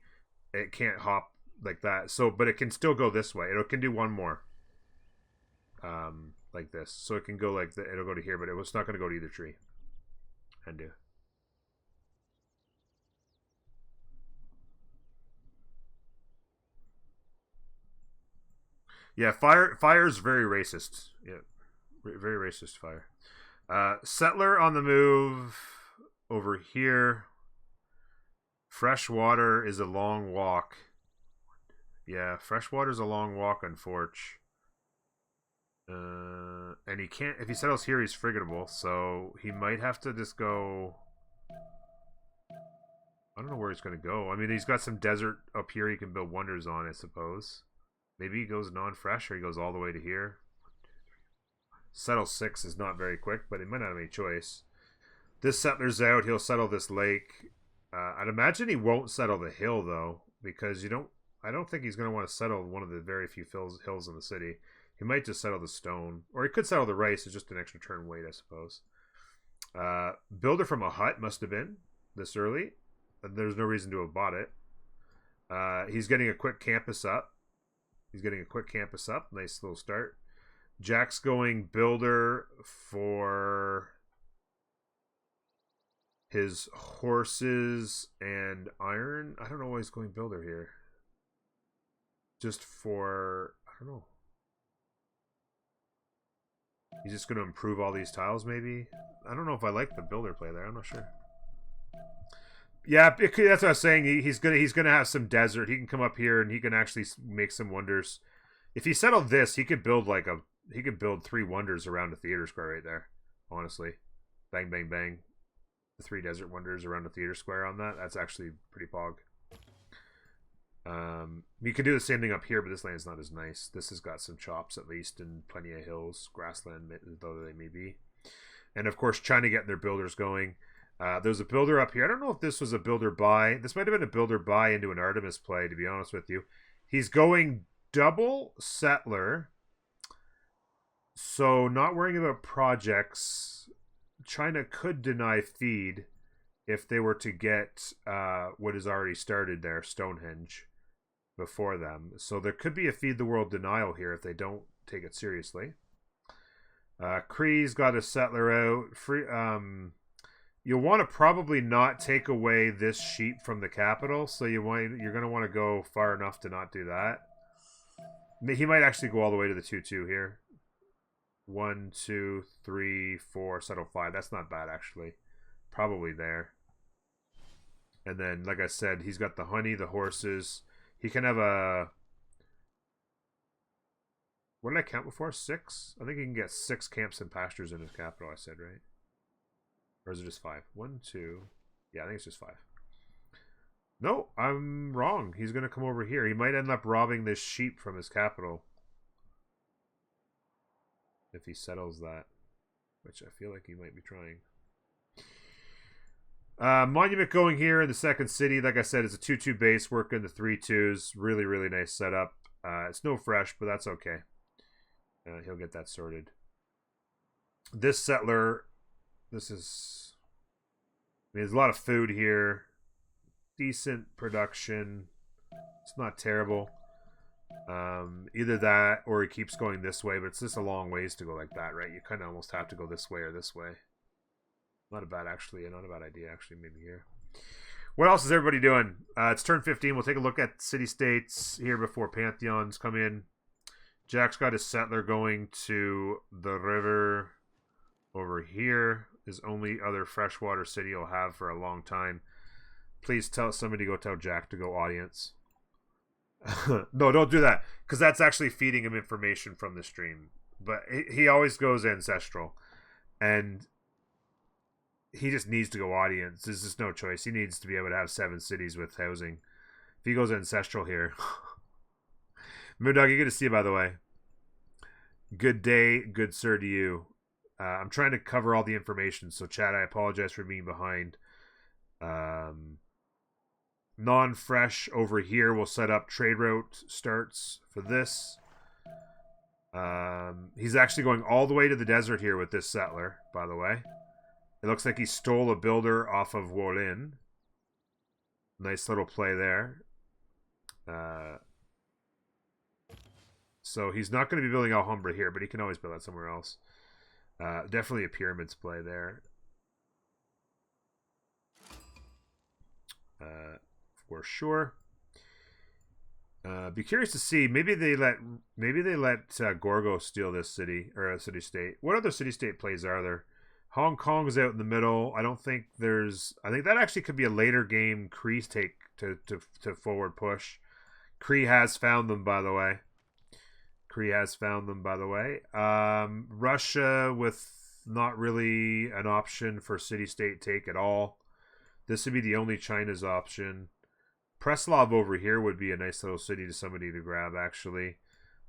it can't hop like that. So, but it can still go this way. It can do one more, like this. So it can go like it'll go to here, but it's not going to go to either tree. Undo. Yeah, fire is very racist. Yeah, very racist fire. Settler on the move. Over here, fresh water is a long walk. Yeah, fresh water is a long walk on Forge. And he can't, if he settles here, he's frigatable, so he might have to just go... I don't know where he's going to go. I mean, he's got some desert up here he can build wonders on, I suppose. Maybe he goes non-fresh, or he goes all the way to here. Settle 6 is not very quick, but he might not have any choice. This settler's out. He'll settle this lake. I'd imagine he won't settle the hill, though, because I don't think he's going to want to settle one of the very few hills in the city. He might just settle the stone. Or he could settle the rice. It's just an extra turn wait, I suppose. Builder from a hut must have been this early. There's no reason to have bought it. He's getting a quick campus up. Nice little start. Jack's going builder for... his horses and iron. I don't know why he's going builder here. Just for... I don't know. He's just going to improve all these tiles, maybe? I don't know if I like the builder play there. I'm not sure. Yeah, that's what I was saying. He's gonna have some desert. He can come up here and he can actually make some wonders. If he settled this, he could build he could build 3 wonders around the theater square right there. Honestly, bang, bang, bang. The 3 desert wonders around the theater square on that. That's actually pretty pog. You could do the same thing up here, but this land's not as nice. This has got some chops at least, and plenty of hills, grassland though they may be. And of course, China getting their builders going. There's a builder up here. I don't know if this was a builder buy. This might have been a builder buy into an Artemis play, to be honest with you. He's going double settler. So not worrying about projects. China could deny feed if they were to get what is already started there, Stonehenge, before them. So there could be a feed the world denial here if they don't take it seriously. Kree's got a settler out. You'll want to probably not take away this sheep from the capital, so you're going to want to go far enough to not do that. He might actually go all the way to the 2-2 here. 1, 2, 3, 4, settle 5. That's not bad, actually. Probably there. And then, like I said, he's got the honey, the horses. He can have a... What did I count before? 6? I think he can get 6 camps and pastures in his capital, I said, right? Or is it just 5? 1, 2... Yeah, I think it's just 5. No, I'm wrong. He's going to come over here. He might end up robbing this sheep from his capital. If he settles that. Which I feel like he might be trying. Monument going here in the second city. Like I said, it's a 2-2 base, working the 3-2s. Really, really nice setup. It's no fresh, but that's okay. He'll get that sorted. This settler, this is... I mean, there's a lot of food here. Decent production. It's not terrible. Either that or he keeps going this way, but it's just a long ways to go like that, right? You kind of almost have to go this way or this way. Not a bad idea, actually, maybe here. What else is everybody doing? It's turn 15. We'll take a look at city-states here before Pantheons come in. Jack's got his settler going to the river over here. His only other freshwater city he'll have for a long time. Please tell somebody to go tell Jack to go audience. No, don't do that, because that's actually feeding him information from the stream. But he always goes ancestral, and he just needs to go audience. There's just no choice. He needs to be able to have 7 cities with housing. If he goes ancestral here, Moondog, you're good to see you, by the way. Good day, good sir to you. I'm trying to cover all the information, so chat, I apologize for being behind. Non-fresh over here will set up trade route starts for this. He's actually going all the way to the desert here with this settler, by the way. It looks like he stole a builder off of Wolin. Nice little play there. So he's not going to be building Alhambra here, but he can always build that somewhere else. Definitely a pyramids play there. For sure. Be curious to see. Maybe they let Gorgo steal this city or a city state. What other city state plays are there? Hong Kong's out in the middle. I don't think there's. I think that actually could be a later game Kree's take to forward push. Kree has found them, by the way. Russia with not really an option for city state take at all. This would be the only China's option. Preslav over here would be a nice little city to somebody to grab, actually.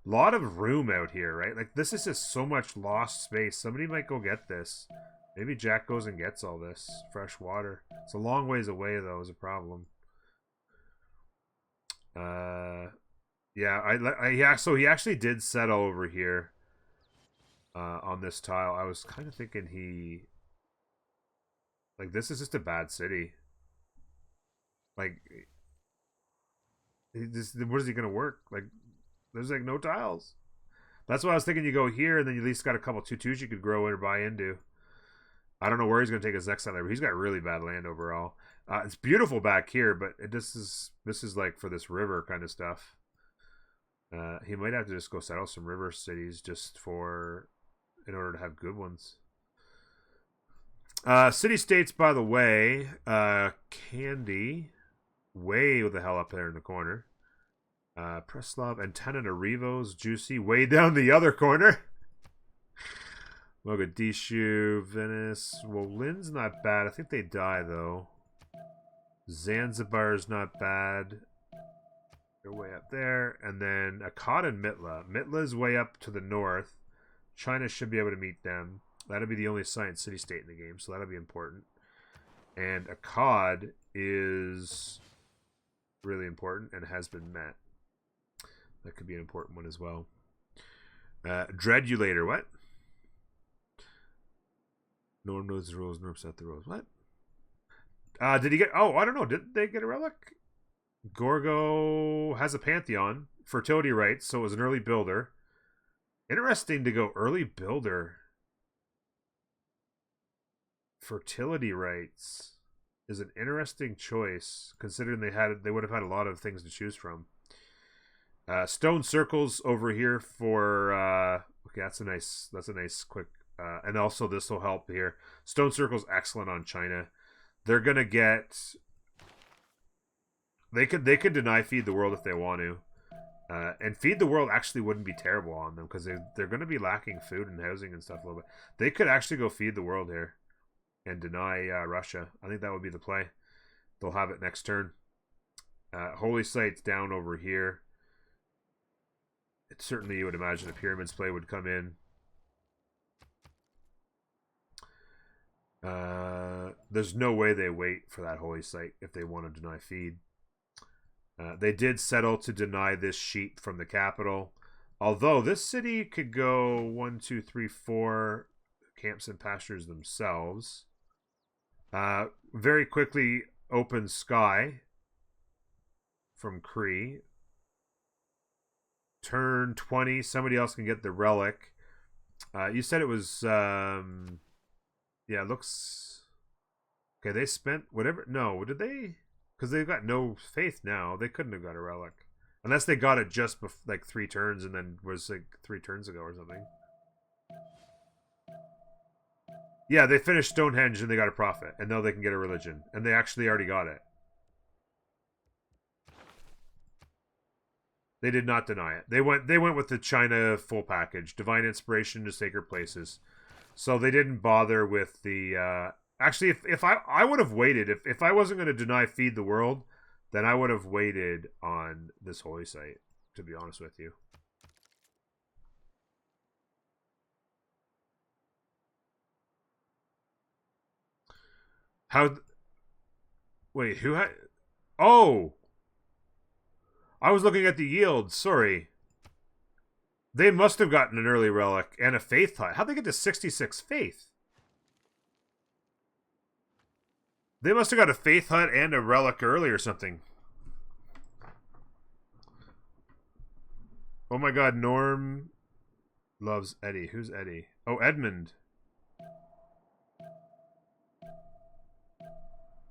A lot of room out here, right? Like, this is just so much lost space. Somebody might go get this. Maybe Jack goes and gets all this fresh water. It's a long ways away, though, is a problem. Yeah, so he actually did settle over here on this tile. I was kind of thinking like, this is just a bad city. Like, what is he going to work? Like, there's, like, no tiles. That's why I was thinking you go here, and then you at least got a couple 2-2s you could grow in or buy into. I don't know where he's going to take his next settler, but he's got really bad land overall. It's beautiful back here, but this is like for this river kind of stuff. He might have to just go settle some river cities in order to have good ones. City states, by the way, Candy, way the hell up there in the corner. Preslav, Antananarivo's juicy. Way down the other corner. Mogadishu, Venice. Wolin's not bad. I think they die, though. Zanzibar's not bad. They're way up there. And then Akkad and Mitla. Mitla's way up to the north. China should be able to meet them. That'll be the only science city-state in the game, so that'll be important. And Akkad is really important and has been met. That could be an important one as well. Dreadulator, what? Norm knows the rules, Norm set the rules. What? Did he get... Oh, I don't know. Did they get a relic? Gorgo has a Pantheon. Fertility rights, so it was an early builder. Interesting to go early builder. Fertility rights is an interesting choice, considering they would have had a lot of things to choose from. Stone circles over here for okay, that's a nice quick and also this will help here. Stone circles excellent on China. They're gonna get they could deny feed the world if they want to. And feed the world actually wouldn't be terrible on them because they're going to be lacking food and housing and stuff a little bit. They could actually go feed the world here and deny Russia. I think that would be the play. They'll have it next turn. Holy Site's down over here. It certainly, you would imagine, a Pyramids play would come in. There's no way they wait for that Holy Site if they want to deny feed. They did settle to deny this sheep from the capital. Although this city could go 1, 2, 3, 4 camps and pastures themselves. Very quickly open sky from Cree. Turn 20. Somebody else can get the relic. You said it was... yeah, it looks... Okay, they spent whatever... No, did they... Because they've got no faith now. They couldn't have got a relic. Unless they got it just like 3 turns and then was like 3 turns ago or something. Yeah, they finished Stonehenge and they got a prophet. And now they can get a religion. And they actually already got it. They did not deny it. They went with the China full package. Divine inspiration to sacred places. So they didn't bother with the... Actually, if I would have waited, if I wasn't going to deny feed the world, then I would have waited on this holy site, to be honest with you. Wait, who had... Oh! I was looking at the yield, sorry. They must have gotten an early relic and a faith hut. How'd they get to 66 faith? They must have got a faith hut and a relic early or something. Oh my god, Norm loves Eddie. Who's Eddie? Oh, Edmund.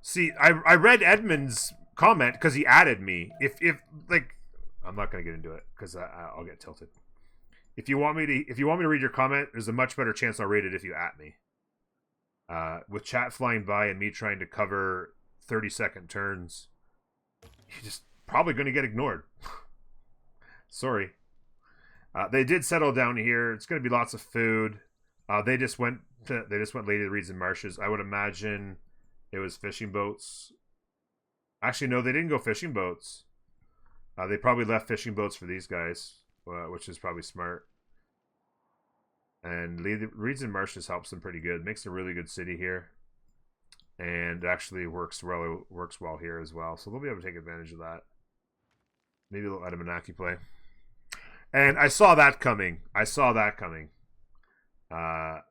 See, I read Edmund's comment because he added me. If like, I'm not gonna get into it because I'll get tilted. If you want me to read your comment, there's a much better chance I'll read it if you at me. With chat flying by and me trying to cover 30-second turns, you're just probably going to get ignored. Sorry. They did settle down here. It's going to be lots of food. They just went Lady of the Reeds and Marshes. I would imagine it was fishing boats. Actually, no, they didn't go fishing boats. They probably left fishing boats for these guys, which is probably smart. And Reeds and Marshes helps them pretty good. Makes a really good city here. And actually works well here as well. So they'll be able to take advantage of that. Maybe they'll let a Manaki play. And I saw that coming. The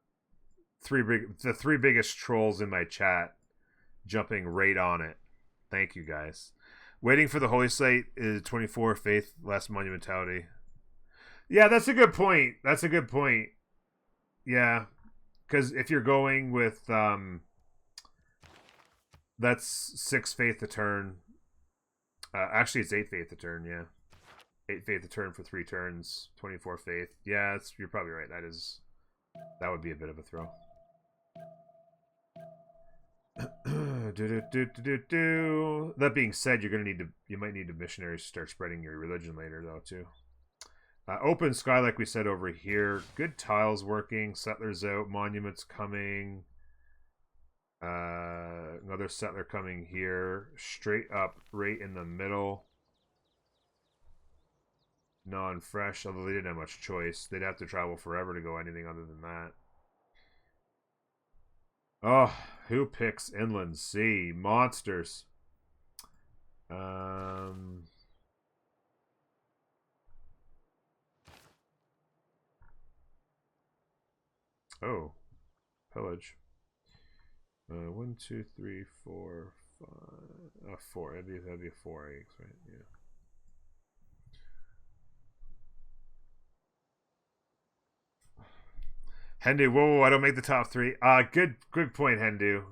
3 biggest trolls in my chat jumping right on it. Thank you guys. Waiting for the Holy Site is 24 faith, less monumentality. Yeah, that's a good point. Yeah, because if you're going with that's 6 faith a turn. Actually, it's 8 faith a turn. Yeah, 8 faith a turn for 3 turns. 24 faith. Yeah, you're probably right. That would be a bit of a throw. That being said, you might need missionaries to start spreading your religion later, though, too. Open sky, like we said over here. Good tiles working. Settlers out. Monuments coming. Another settler coming here. Straight up, right in the middle. Non-fresh, although they didn't have much choice. They'd have to travel forever to go anything other than that. Oh, who picks Inland Sea? Monsters. Oh, pillage. 1, 2, 3, 4, 5. 4. That'd be 4 eggs, right? Yeah. Hendu, whoa, I don't make the top 3. Good point, Hendu.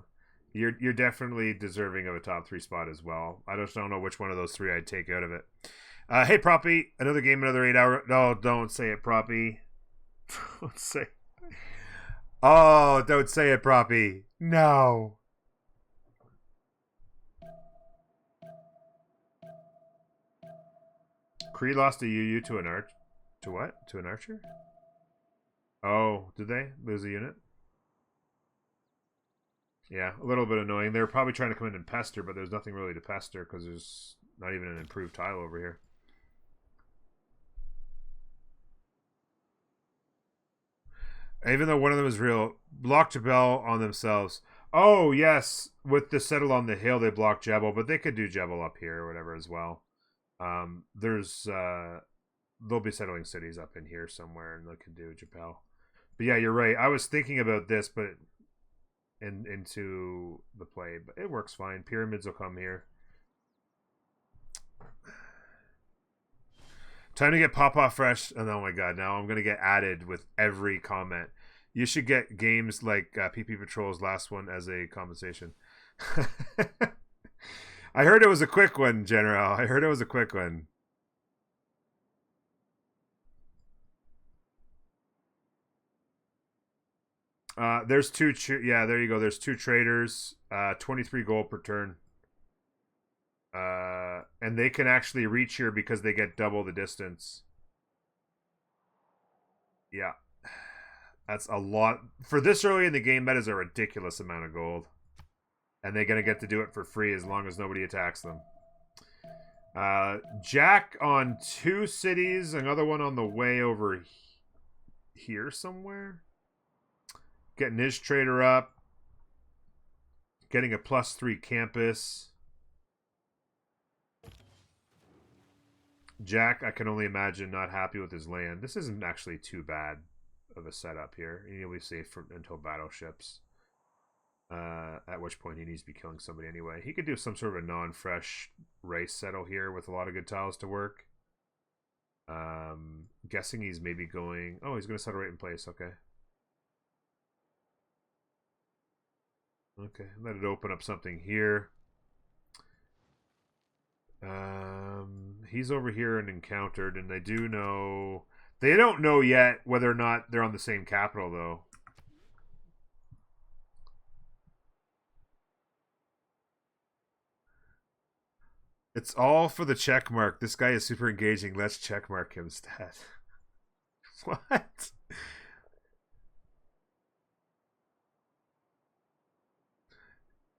You're definitely deserving of a top 3 spot as well. I just don't know which one of those 3 I'd take out of it. Hey, Proppy, another game, another 8 hour. No, don't say it, Proppy. Don't say. Oh, don't say it, Proppy. No. Cree lost a UU to an arch. To what? To an archer? Oh, did they lose a unit? Yeah, a little bit annoying. They were probably trying to come in and pester, but there's nothing really to pester because there's not even an improved tile over here. Even though one of them is real, block Jebel on themselves. Oh, yes. With the settle on the hill, they block Jebel, but they could do Jebel up here or whatever as well. They'll be settling cities up in here somewhere, and they could do Jebel. But yeah, you're right. I was thinking about this, but into the play, but it works fine. Pyramids will come here. Time to get Papa fresh. And oh my god, now I'm going to get added with every comment. You should get games like PP Patrol's last one as a compensation. I heard it was a quick one, General. I heard it was a quick one. There's 2. Yeah, there you go. There's 2 traders. 23 gold per turn. And they can actually reach here because they get double the distance. Yeah. That's a lot. For this early in the game, that is a ridiculous amount of gold. And they're going to get to do it for free as long as nobody attacks them. Jack on 2 cities. Another one on the way over here somewhere. Getting his trader up. Getting a +3 campus. Jack, I can only imagine, not happy with his land. This isn't actually too bad of a setup here. He'll be safe until battleships. At which point he needs to be killing somebody anyway. He could do some sort of a non-fresh race settle here with a lot of good tiles to work. Guessing he's maybe going... Oh, he's going to settle right in place. Okay. Okay, let it open up something here. He's over here and encountered, and they do know... They don't know yet whether or not they're on the same capital, though. It's all for the check mark. This guy is super engaging. Let's check mark him instead. What?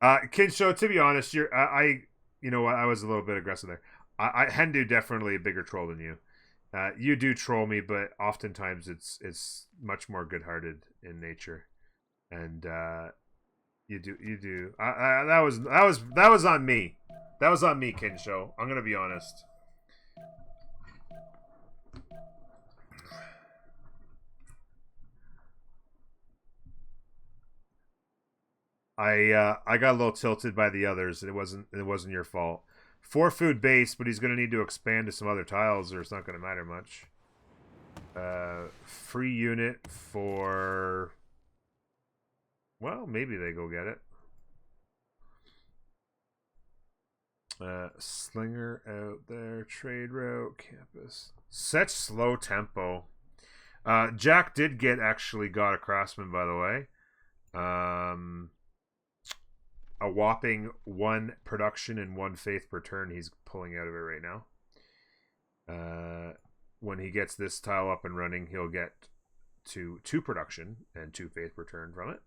Kinsho, to be honest, you know what? I was a little bit aggressive there. Hendu definitely a bigger troll than you. You do troll me, but oftentimes it's much more good-hearted in nature, and you do. That was on me. That was on me, Kinsho. I'm gonna be honest. I got a little tilted by the others. It wasn't your fault. 4 food base, but he's going to need to expand to some other tiles, or it's not going to matter much. Free unit for... Well, maybe they go get it. Slinger out there. Trade route. Campus. Such slow tempo. Jack did got a craftsman, by the way. a whopping 1 production and 1 faith per turn. He's pulling out of it right now. When he gets this tile up and running, he'll get to 2 production and 2 faith per turn from it.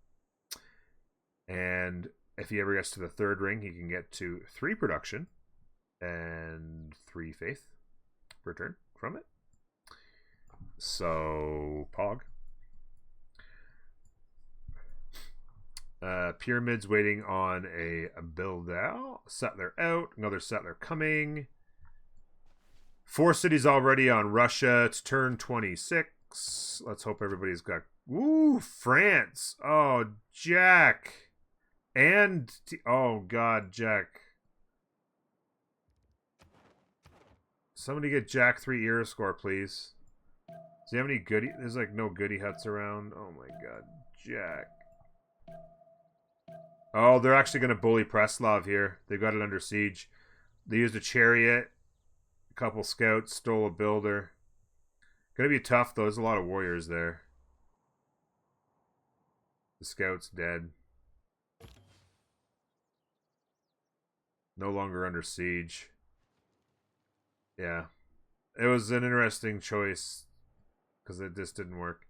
And if he ever gets to the 3rd ring, he can get to 3 production and 3 faith per turn from it. So, Pog. Pyramids waiting on a build out. Settler out. Another settler coming. 4 cities already on Russia. It's turn 26. Let's hope everybody's got... Ooh, France. Oh, Jack. And... Oh, God, Jack. Somebody get Jack 3 era score, please. Does he have any goodie? There's like no goodie huts around. Oh, my God. Jack. Oh, they're actually going to bully Preslav here. They've got it under siege. They used a chariot. A couple scouts. Stole a builder. Going to be tough, though. There's a lot of warriors there. The scout's dead. No longer under siege. Yeah. It was an interesting choice. Because it just didn't work.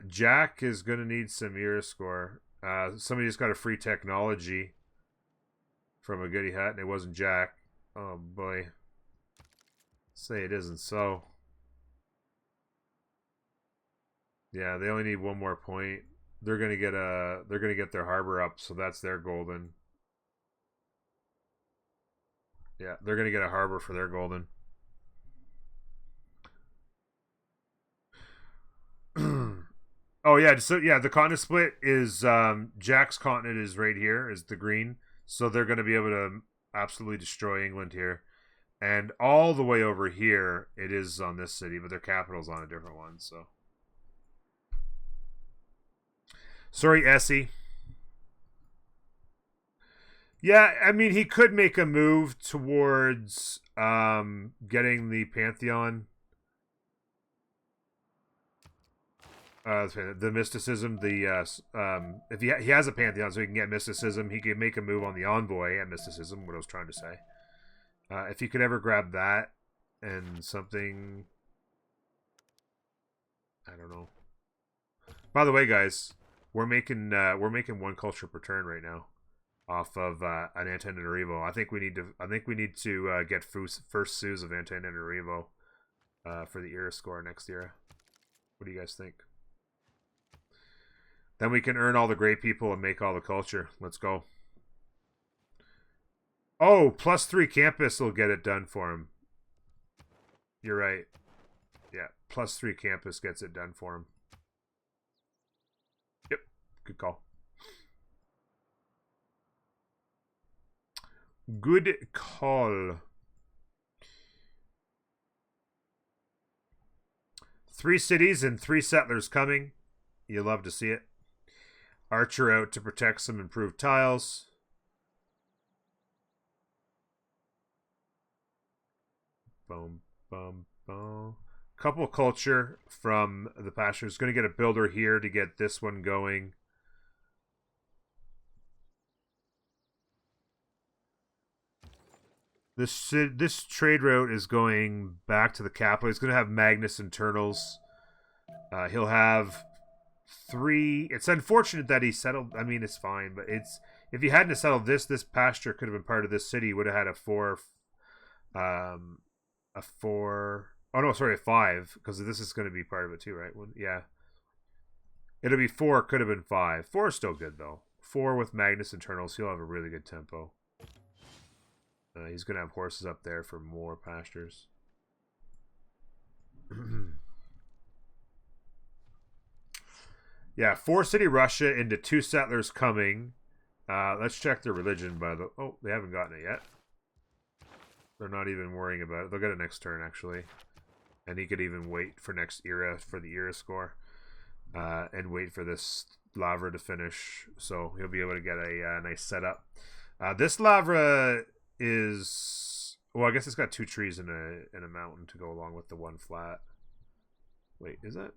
Jack is going to need some era score. Somebody just got a free technology from a goodie hut, and it wasn't Jack. Oh boy. Say it isn't so. Yeah, they only need 1 more point. They're gonna get their harbor up, so that's their golden. Yeah, they're gonna get a harbor for their golden. Oh yeah, so yeah, the continent split is Jack's continent is right here, is the green. So they're going to be able to absolutely destroy England here. And all the way over here, it is on this city, but their capital's on a different one, so. Sorry, Essie. Yeah, I mean, he could make a move towards getting the Pantheon. The mysticism, if he has a Pantheon, so he can get mysticism, he can make a move on the envoy at mysticism, what I was trying to say. If he could ever grab that and something, I don't know. By the way, guys, we're making 1 culture per turn right now, off of an Antananarivo. I think we need to get first Sues of Antananarivo for the era score next era. What do you guys think? Then we can earn all the great people and make all the culture. Let's go. Oh, +3 campus will get it done for him. You're right. Yeah, +3 campus gets it done for him. Yep, good call. Good call. 3 cities and 3 settlers coming. You love to see it. Archer out to protect some improved tiles. Boom, boom, boom. Couple culture from the pastures. Going to get a builder here to get this one going. This trade route is going back to the capital. He's going to have Magnus internals. He'll have 3. It's unfortunate that he settled. I mean, it's fine, but if he hadn't settled this pasture could have been part of this city. He would have had a 4. Oh no, sorry, a 5, because this is going to be part of it too, right? Yeah, it'll be 4. Could have been 5. 4 is still good though. 4 with Magnus internals. He'll have a really good tempo. He's going to have horses up there for more pastures. Yeah, 4 city Russia into 2 settlers coming. Let's check their religion by the... Oh, they haven't gotten it yet. They're not even worrying about it. They'll get it next turn, actually. And he could even wait for next era, for the era score. And wait for this Lavra to finish. So he'll be able to get a nice setup. This Lavra is... Well, I guess it's got 2 trees in a mountain to go along with the 1 flat. Wait, is that...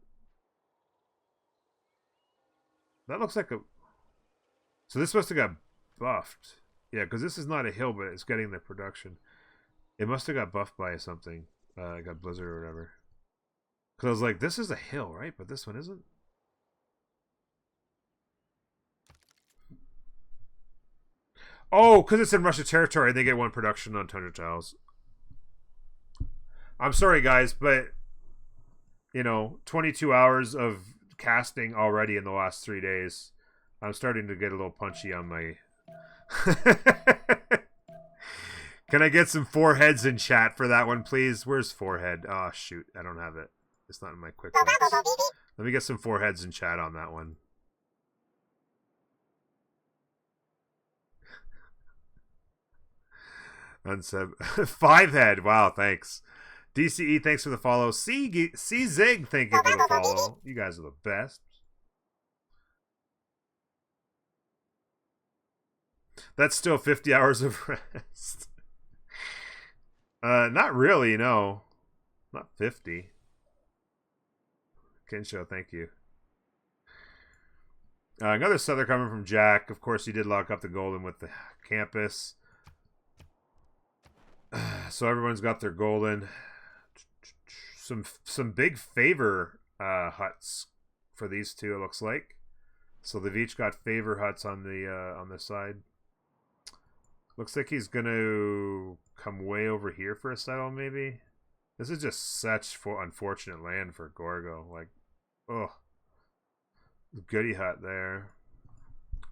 That looks like a... So this must have got... buffed. Yeah, because this is not a hill, but it's getting the production. It must have got buffed by something. It got blizzard or whatever. Because I was like, this is a hill, right? But this one isn't. Oh, because it's in Russia territory, they get 1 production on Tundra Tiles. I'm sorry, guys, but, you know, 22 hours of casting already in the last 3 days. I'm starting to get a little punchy on my... Can I get some foreheads in chat for that one, please? Where's forehead? Oh, shoot. I don't have it. It's not in my quick links. Let me get some foreheads in chat on that one. Unsub 5 head. Wow, thanks. DCE, thanks for the follow. C Zig, thank you for the follow. You guys are the best. That's still 50 hours of rest. Not really, no. Not 50. Kensho, thank you. Another Souther coming from Jack. Of course, he did lock up the golden with the campus. So everyone's got their golden. Some big favor huts for these two, it looks like. So they've each got favor huts on the side. Looks like he's gonna come way over here for a settle, maybe. This is just such unfortunate land for Gorgo. Like, oh, goody hut there.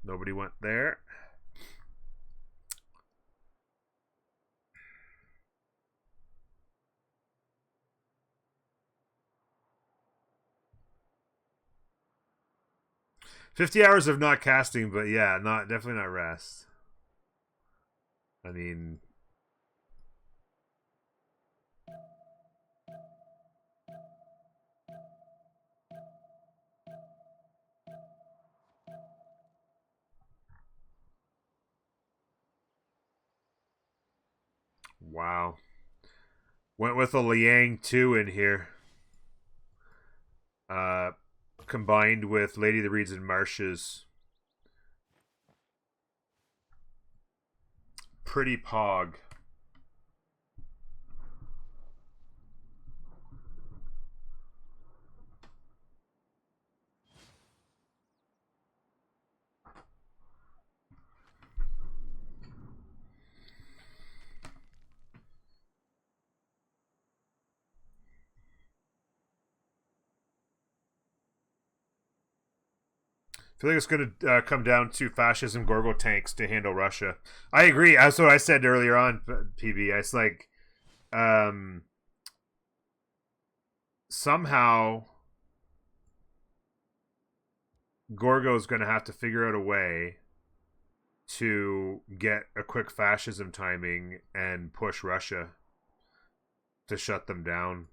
Nobody went there. $50 hours of not casting, but yeah, definitely not rest. I mean, wow. Went with a Liang 2 in here. Combined with Lady of the Reeds and Marshes. Pretty pog. I feel like it's going to come down to fascism Gorgo tanks to handle Russia. I agree. That's what I said earlier on, PB. It's like somehow Gorgo's going to have to figure out a way to get a quick fascism timing and push Russia to shut them down.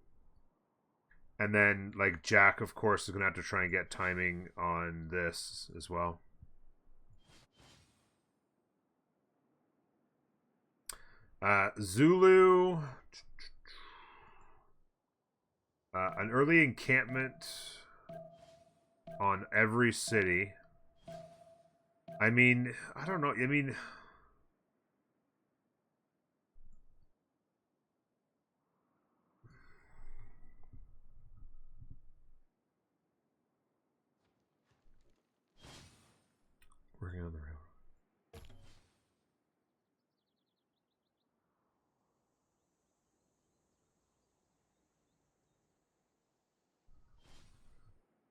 And then, like, Jack, of course, is going to have to try and get timing on this as well. Zulu. An early encampment on every city. I mean, I don't know. I mean... Working on the railroad.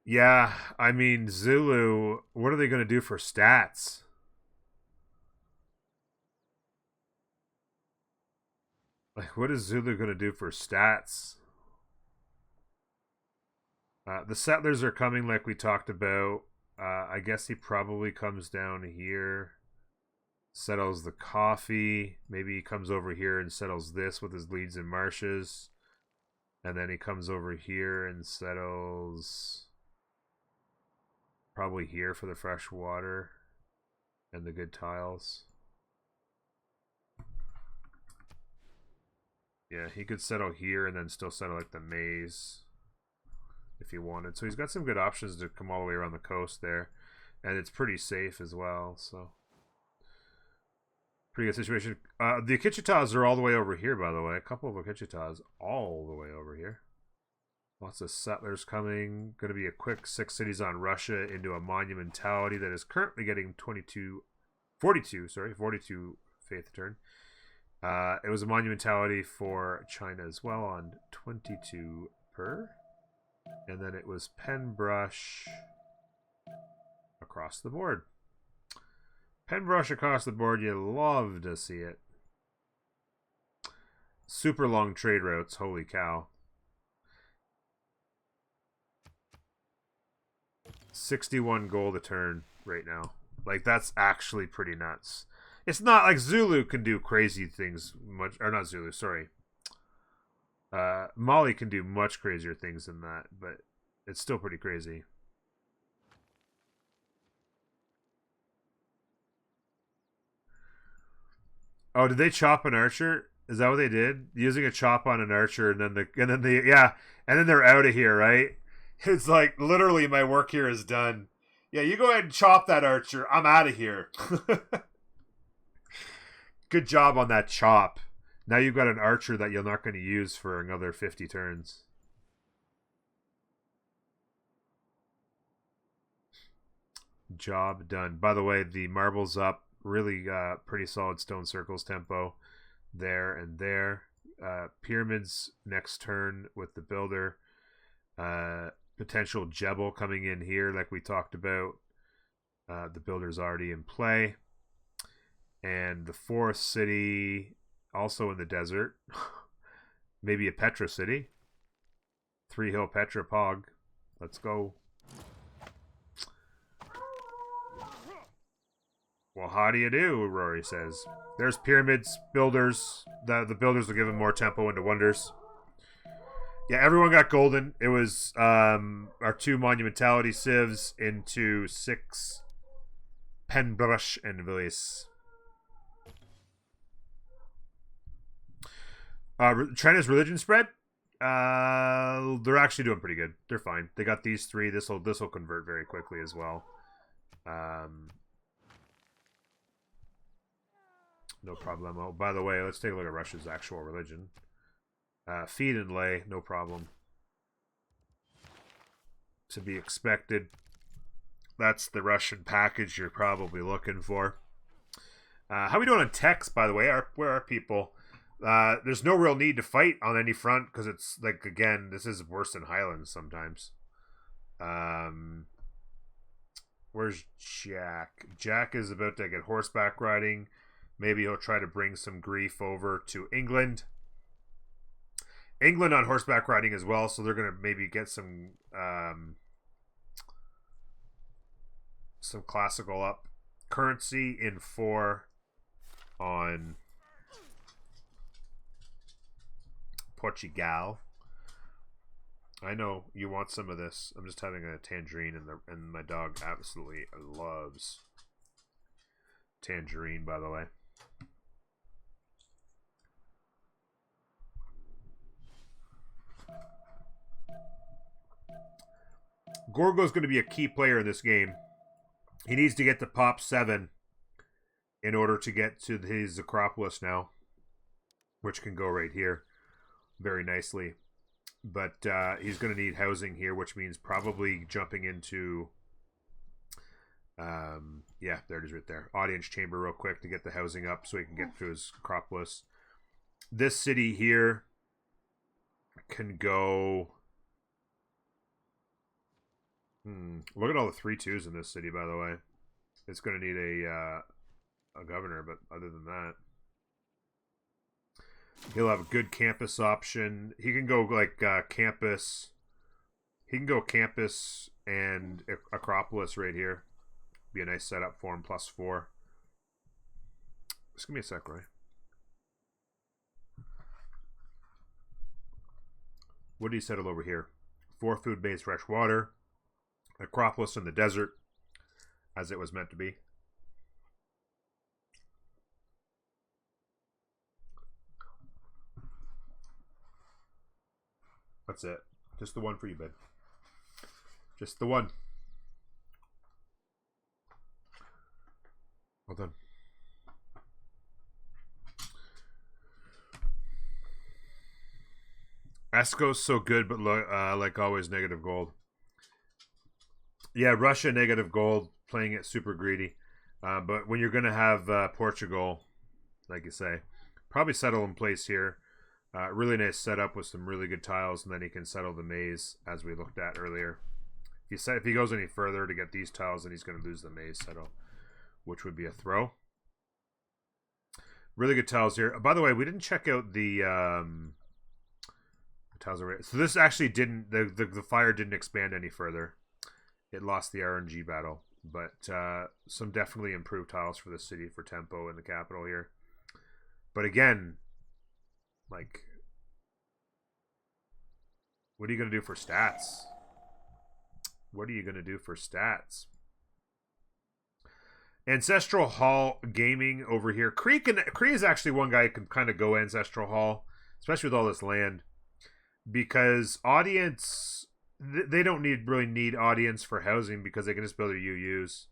Yeah, I mean, Zulu, what are they going to do for stats? Like, what is Zulu going to do for stats? The settlers are coming like we talked about. I guess he probably comes down here, settles the coffee. Maybe he comes over here and settles this with his leads and marshes. And then he comes over here and settles probably here for the fresh water and the good tiles. Yeah, he could settle here and then still settle like the maze if he wanted. So he's got some good options to come all the way around the coast there. And it's pretty safe as well, so. Pretty good situation. The Akichitas are all the way over here, by the way. A couple of Akichitas all the way over here. Lots of settlers coming. Going to be a quick 6 cities on Russia into a monumentality that is currently getting 42 faith turn. It was a monumentality for China as well on 22 per. And then it was pen brush across the board. Pen brush across the board, you love to see it. Super long trade routes, holy cow. 61 gold a turn right now. Like, that's actually pretty nuts. It's not like Zulu can do crazy things much, or not Zulu, sorry. Mali can do much crazier things than that, but it's still pretty crazy. Oh, did they chop an archer? Is that what they did? Using a chop on an archer, and then they're out of here, right? It's like, literally, my work here is done. Yeah, you go ahead and chop that archer. I'm out of here. Good job on that chop. Now you've got an archer that you're not going to use for another 50 turns. Job done. By the way, the marbles up. Really pretty solid stone circles tempo there and there. Pyramids next turn with the builder. Potential Jebel coming in here like we talked about. The builder's already in play. And the fourth city also in the desert. Maybe a Petra city. 3 Hill Petra Pog. Let's go. Well, how do you do, Rory says. There's pyramids, builders. The builders will give him more tempo into wonders. Yeah, everyone got golden. It was our 2 monumentality civs into 6 Penbrush and Ulysse. China's religion spread. They're actually doing pretty good. They're fine. They got these 3. This will convert very quickly as well. No problemo. By the way, let's take a look at Russia's actual religion. Feed and lay, no problem. To be expected. That's the Russian package you're probably looking for. How are we doing on text, by the way? Where are people? There's no real need to fight on any front because it's like, again, this is worse than Highlands sometimes. Where's Jack? Jack is about to get horseback riding. Maybe he'll try to bring some grief over to England. England on horseback riding as well, so they're going to maybe get some classical up. Currency in 4 on Portugal. I know you want some of this. I'm just having a tangerine, and my dog absolutely loves tangerine, by the way. Gorgo's going to be a key player in this game. He needs to get to pop 7 in order to get to his Acropolis now, which can go right here very nicely. But he's going to need housing here, which means probably jumping into... yeah, there it is right there. Audience chamber real quick to get the housing up so he can get to his Acropolis. This city here can go... Look at all the 3-2s in this city, by the way. It's going to need a governor, but other than that, he'll have a good campus option. He can go like campus. He can go campus and Acropolis right here. Be a nice setup for him. +4. Just give me a sec, Roy. What did he settle over here? 4 food-based fresh water. Acropolis in the desert, as it was meant to be. That's it. Just the one for you, babe. Just the one. Well done. Esco's so good, but like always, negative gold. Yeah, Russia negative gold, playing it super greedy. But when you're going to have Portugal, like you say, probably settle in place here. Really nice setup with some really good tiles, and then he can settle the maze as we looked at earlier. If he goes any further to get these tiles, then he's going to lose the maze settle, which would be a throw. Really good tiles here. By the way, we didn't check out the tiles are right. So this actually didn't the fire didn't expand any further. It lost the RNG battle, but some definitely improved tiles for the city for tempo in the capital here. But again, like, what are you going to do for stats? What are you going to do for stats? Ancestral Hall Gaming over here. Kree is actually one guy who can kind of go Ancestral Hall, especially with all this land, because audience, they don't really need audience for housing because they can just build their UUs.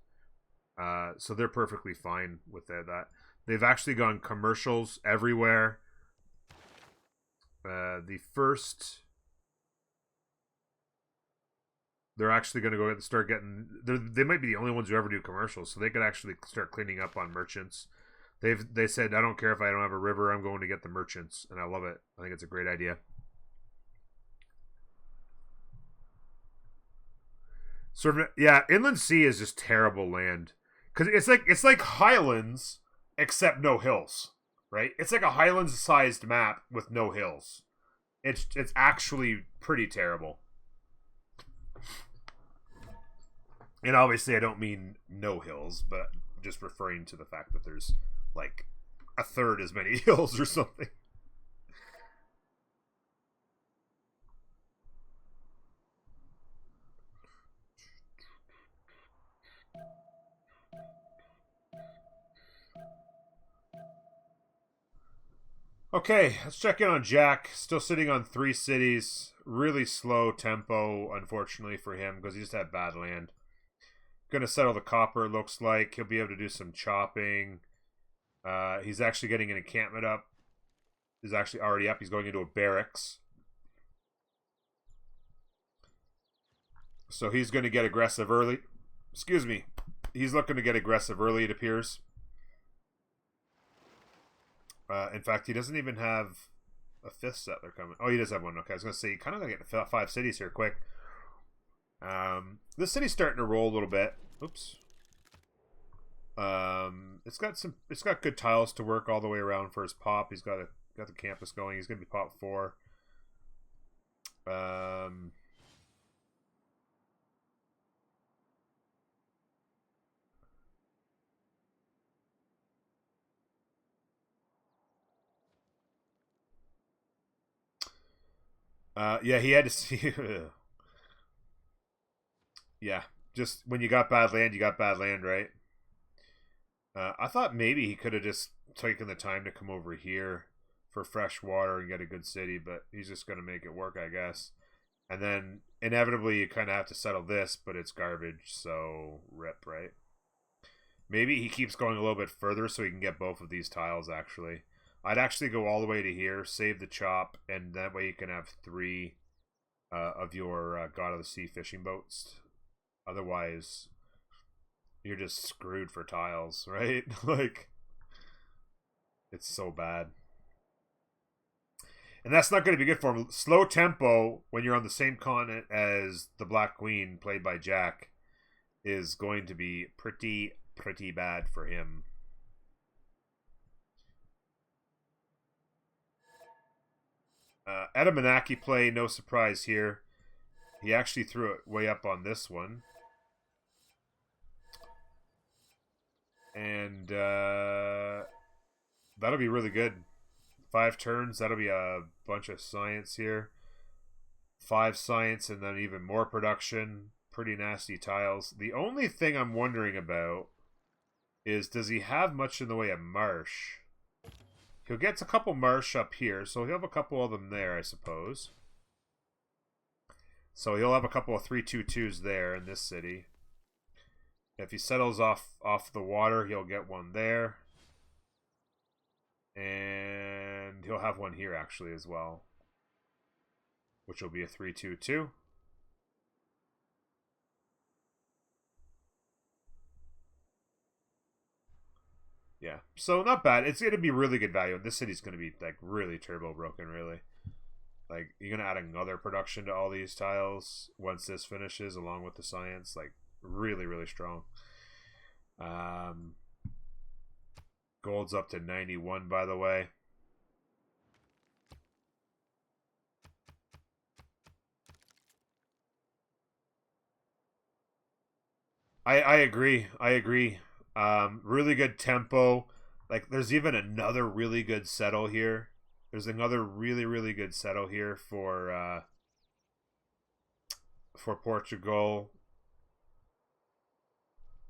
So they're perfectly fine with that. They've actually gone commercials everywhere. They're actually going to start getting. They might be the only ones who ever do commercials, so they could actually start cleaning up on merchants. They said, I don't care if I don't have a river, I'm going to get the merchants, and I love it. I think it's a great idea. Inland Sea is just terrible land because it's like Highlands except no hills, right? It's like a Highlands-sized map with no hills. It's actually pretty terrible. And obviously I don't mean no hills, but just referring to the fact that there's like a third as many hills or something. Okay, let's check in on Jack. Still sitting on 3 cities. Really slow tempo, unfortunately, for him, because he just had bad land. Gonna settle the copper, it looks like. He'll be able to do some chopping. He's actually getting an encampment up. He's actually already up. He's going into a barracks. So he's going to get aggressive early. Excuse me. He's looking to get aggressive early, it appears. In fact, he doesn't even have a 5th settler coming. Oh, he does have one. Okay, I was going to say, kind of going to get 5 cities here quick. This city's starting to roll a little bit. Oops. It's got good tiles to work all the way around for his pop. He's got the campus going. He's going to be pop 4. Yeah, he had to see. Yeah, just when you got bad land, you got bad land, right? I thought maybe he could have just taken the time to come over here for fresh water and get a good city, but he's just going to make it work, I guess. And then inevitably you kind of have to settle this, but it's garbage, so rip, right? Maybe he keeps going a little bit further so he can get both of these tiles, actually. I'd actually go all the way to here, save the chop, and that way you can have 3 of your God of the Sea fishing boats. Otherwise, you're just screwed for tiles, right? Like, it's so bad. And that's not going to be good for him. Slow tempo when you're on the same continent as the Black Queen, played by Jack, is going to be pretty bad for him. Adamanaki play, no surprise here. He actually threw it way up on this one. And that'll be really good. 5 turns, that'll be a bunch of science here. 5 science and then even more production. Pretty nasty tiles. The only thing I'm wondering about is, does he have much in the way of marsh? He'll get a couple marsh up here, so he'll have a couple of them there, I suppose. So he'll have a couple of 3/2/2s there in this city. If he settles off the water, he'll get one there. And he'll have one here, actually, as well. which will be a 3-2-2. Yeah, so not bad. It's going to be really good value. This city's going to be like really turbo broken, really. Like, you're going to add another production to all these tiles once this finishes, along with the science. Like, really, really strong. Gold's up to 91, by the way. I agree. I agree. Really good tempo. Like, there's even another really good settle here. There's another really, really good settle here for Portugal.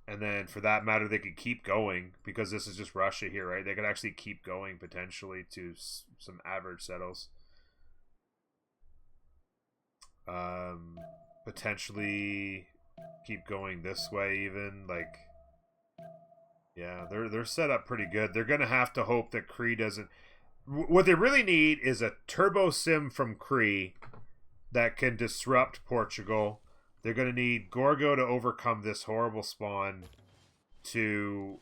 And then, for that matter, they could keep going because this is just Russia here, right? They could actually keep going potentially to some average settles. Potentially keep going this way even. Like, yeah, they're set up pretty good. They're gonna have to hope that Cree doesn't. What they really need is a turbo sim from Cree that can disrupt Portugal. They're going to need Gorgo to overcome this horrible spawn to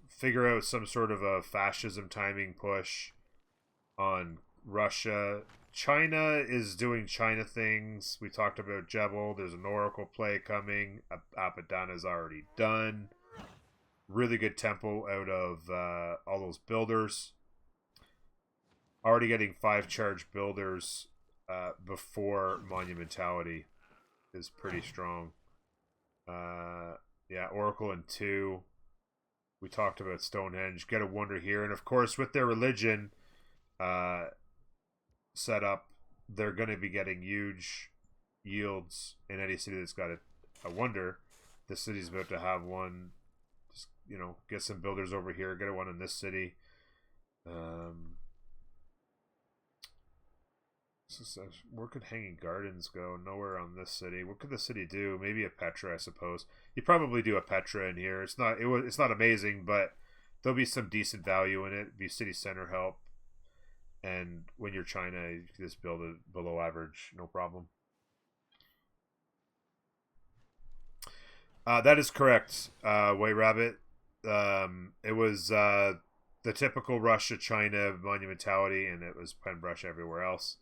figure out some sort of a fascism timing push on Russia. China is doing China things. We talked about Jebel. There's an Oracle play coming. Apadana's already done. Really good tempo out of all those builders. Already getting 5 charge builders before Monumentality is pretty strong. Yeah, Oracle in 2. We talked about Stonehenge. Get a wonder here. And of course, with their religion set up, they're going to be getting huge yields in any city that's got a wonder. This city's about to have one. Just, you know, get some builders over here. Get a one in this city. Where could Hanging Gardens go? Nowhere on this city. What could the city do? Maybe a Petra, I suppose. You probably do a Petra in here. It's not amazing, but there'll be some decent value in it. Be city center help, and when you're China, you can just build it below average, no problem. That is correct, White Rabbit. It was the typical Russia-China monumentality, and it was pen brush everywhere else.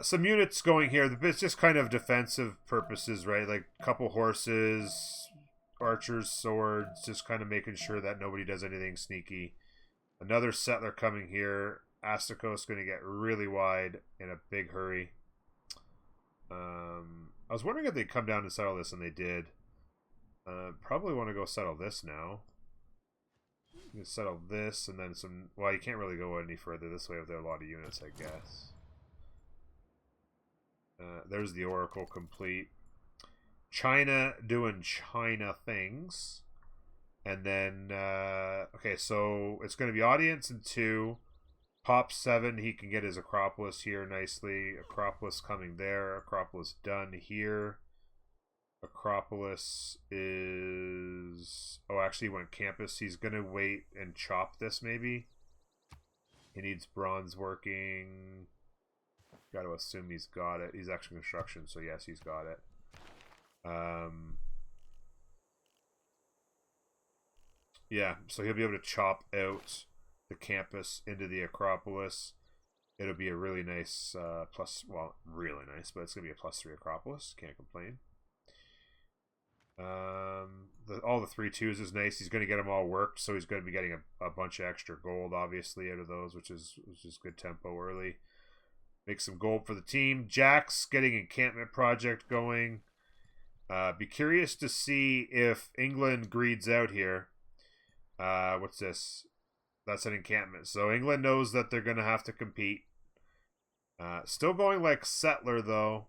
Some units going here. It's just kind of defensive purposes, right? Like a couple horses, archers, swords, just kind of making sure that nobody does anything sneaky. Another settler coming here. Astikos going to get really wide in a big hurry. I was wondering if they'd come down and settle this, and they did. Probably want to go settle this now. You can settle this, and then some... Well, you can't really go any further this way if there are a lot of units, I guess. There's the Oracle complete. China doing China things. And then, okay, so it's going to be Audience in 2. Pop 7, he can get his Acropolis here nicely. Acropolis coming there. Acropolis done here. Acropolis is... Oh, actually he went Campus. He's going to wait and chop this, maybe. He needs bronze working... Got to assume he's got it. He's actually construction, so yes, he's got it. Yeah, so he'll be able to chop out the campus into the Acropolis. It'll be a really nice plus, well, really nice, but it's going to be a +3 Acropolis. Can't complain. All the 3-2s is nice. He's going to get them all worked, so he's going to be getting a bunch of extra gold, obviously, out of those, which is good tempo early. Make some gold for the team. Jack's getting encampment project going. Be curious to see if England greeds out here. What's this? That's an encampment. So England knows that they're going to have to compete. Still going like settler, though.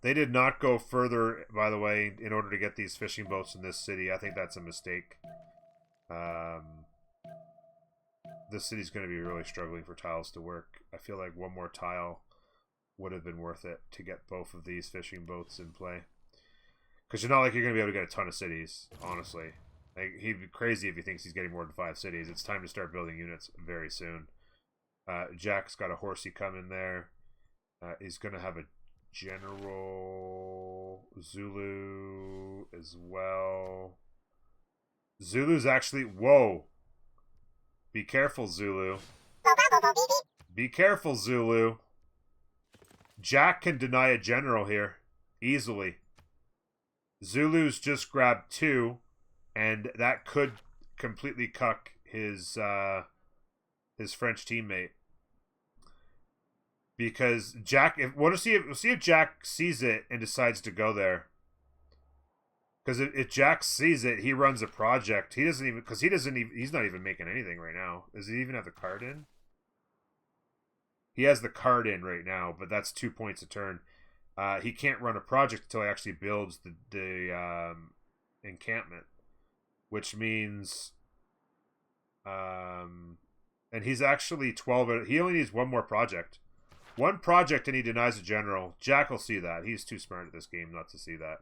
They did not go further, by the way, in order to get these fishing boats in this city. I think that's a mistake. This city's going to be really struggling for tiles to work. I feel like one more tile would have been worth it to get both of these fishing boats in play. Because you're not like you're going to be able to get a ton of cities, honestly. Like, he'd be crazy if he thinks he's getting more than 5 cities. It's time to start building units very soon. Jack's got a horsey coming there. He's going to have a general Zulu as well. Zulu's actually... Whoa. Be careful, Zulu. Be careful, Zulu. Jack can deny a general here. Easily. Zulu's just grabbed 2. And that could completely cuck his French teammate. Because Jack... we'll see if Jack sees it and decides to go there. Because if Jack sees it, he runs a project. He doesn't even... Because he's not even making anything right now. Does he even have the card in? He has the card in right now, but that's 2 points a turn. He can't run a project until he actually builds the encampment. Which means... and he's actually 12... He only needs 1 more project. 1 project and he denies a general. Jack will see that. He's too smart at this game not to see that.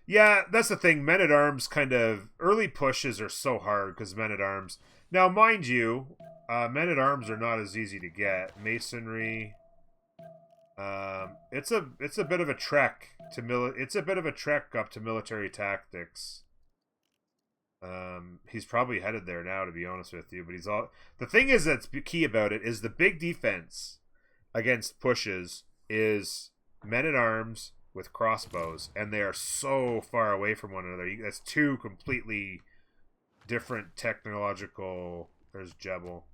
Yeah, that's the thing. Men-at-Arms kind of... Early pushes are so hard because Men-at-Arms... Now, mind you, Men-at-Arms are not as easy to get. Masonry... it's a bit of a trek to it's a bit of a trek up to military tactics. He's probably headed there now, to be honest with you. But he's all... The thing is that's key about it is the big defense against pushes is Men-at-Arms with crossbows, and they are so far away from one another. That's 2 completely different technological... There's Jebel.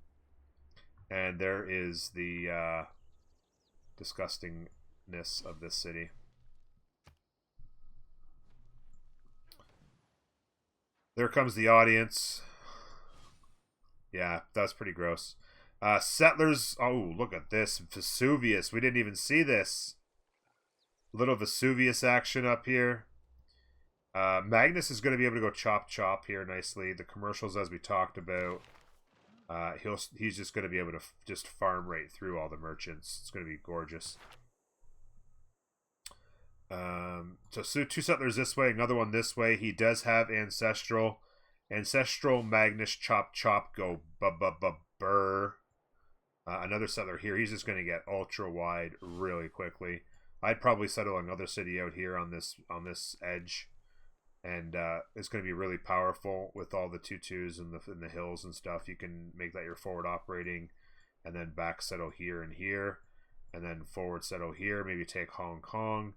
And there is the disgustingness of this city. There comes the audience. Yeah, that's pretty gross. Settlers... Oh, look at this. Vesuvius. We didn't even see this. Little Vesuvius action up here. Magnus is going to be able to go chop here nicely. The commercials, as we talked about. He's just going to be able to just farm right through all the merchants. It's going to be gorgeous. So 2 settlers this way, another one this way. He does have ancestral. Ancestral Magnus chop go burr. Another settler here. He's just going to get ultra wide really quickly. I'd probably settle another city out here on this edge, and it's going to be really powerful with all the 2-2s in the hills and stuff. You can make that your forward operating, and then back settle here, and then forward settle here. Maybe take Hong Kong.